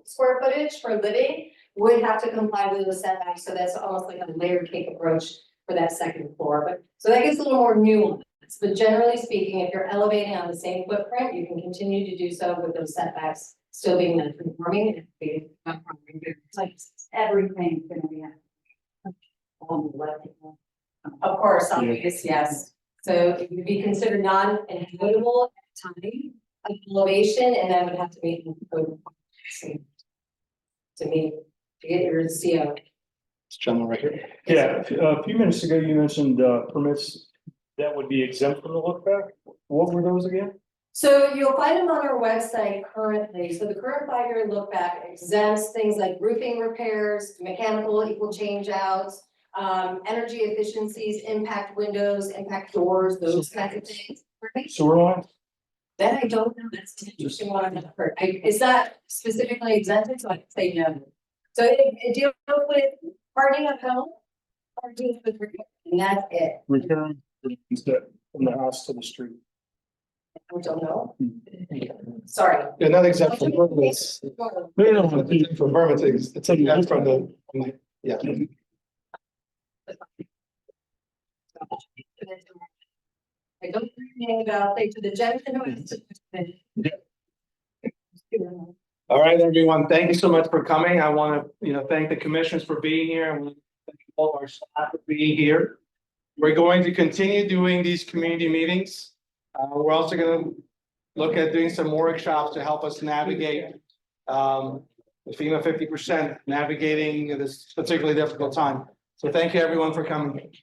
square footage for living would have to comply with the setbacks, so that's almost like a layered cake approach for that second floor. But so that gets a little more nuanced. But generally speaking, if you're elevating on the same footprint, you can continue to do so with those setbacks still being non-conforming and being Like everything's gonna be on the left. of course, obvious, yes. So it would be considered non-inhabitable at the time, elevation, and that would have to be. To me, to get your CO. This gentleman right here. Yeah, a few minutes ago, you mentioned permits that would be exempt from the look back. What were those again? So you'll find them on our website currently. So the current 5-year look back exempts things like roofing repairs, mechanical equal change outs, energy efficiencies, impact windows, impact doors, those kinds of things. Sewer lines? That I don't know, that's an interesting one I've never heard. Is that specifically exempted? So I can say no. So it deals with parting of home, or deals with repair, and that's it. Repairing from the house to the street. I don't know. Sorry. You're not exempt from permits. No, it's exempt from permits, it's exempt from the, yeah. I don't know about, say, to the gentleman. All right, everyone, thank you so much for coming. I want to, thank the commissioners for being here. I want to thank all our staff for being here. We're going to continue doing these community meetings. We're also going to look at doing some workshops to help us navigate the FEMA 50%, navigating this particularly difficult time. So thank you, everyone, for coming.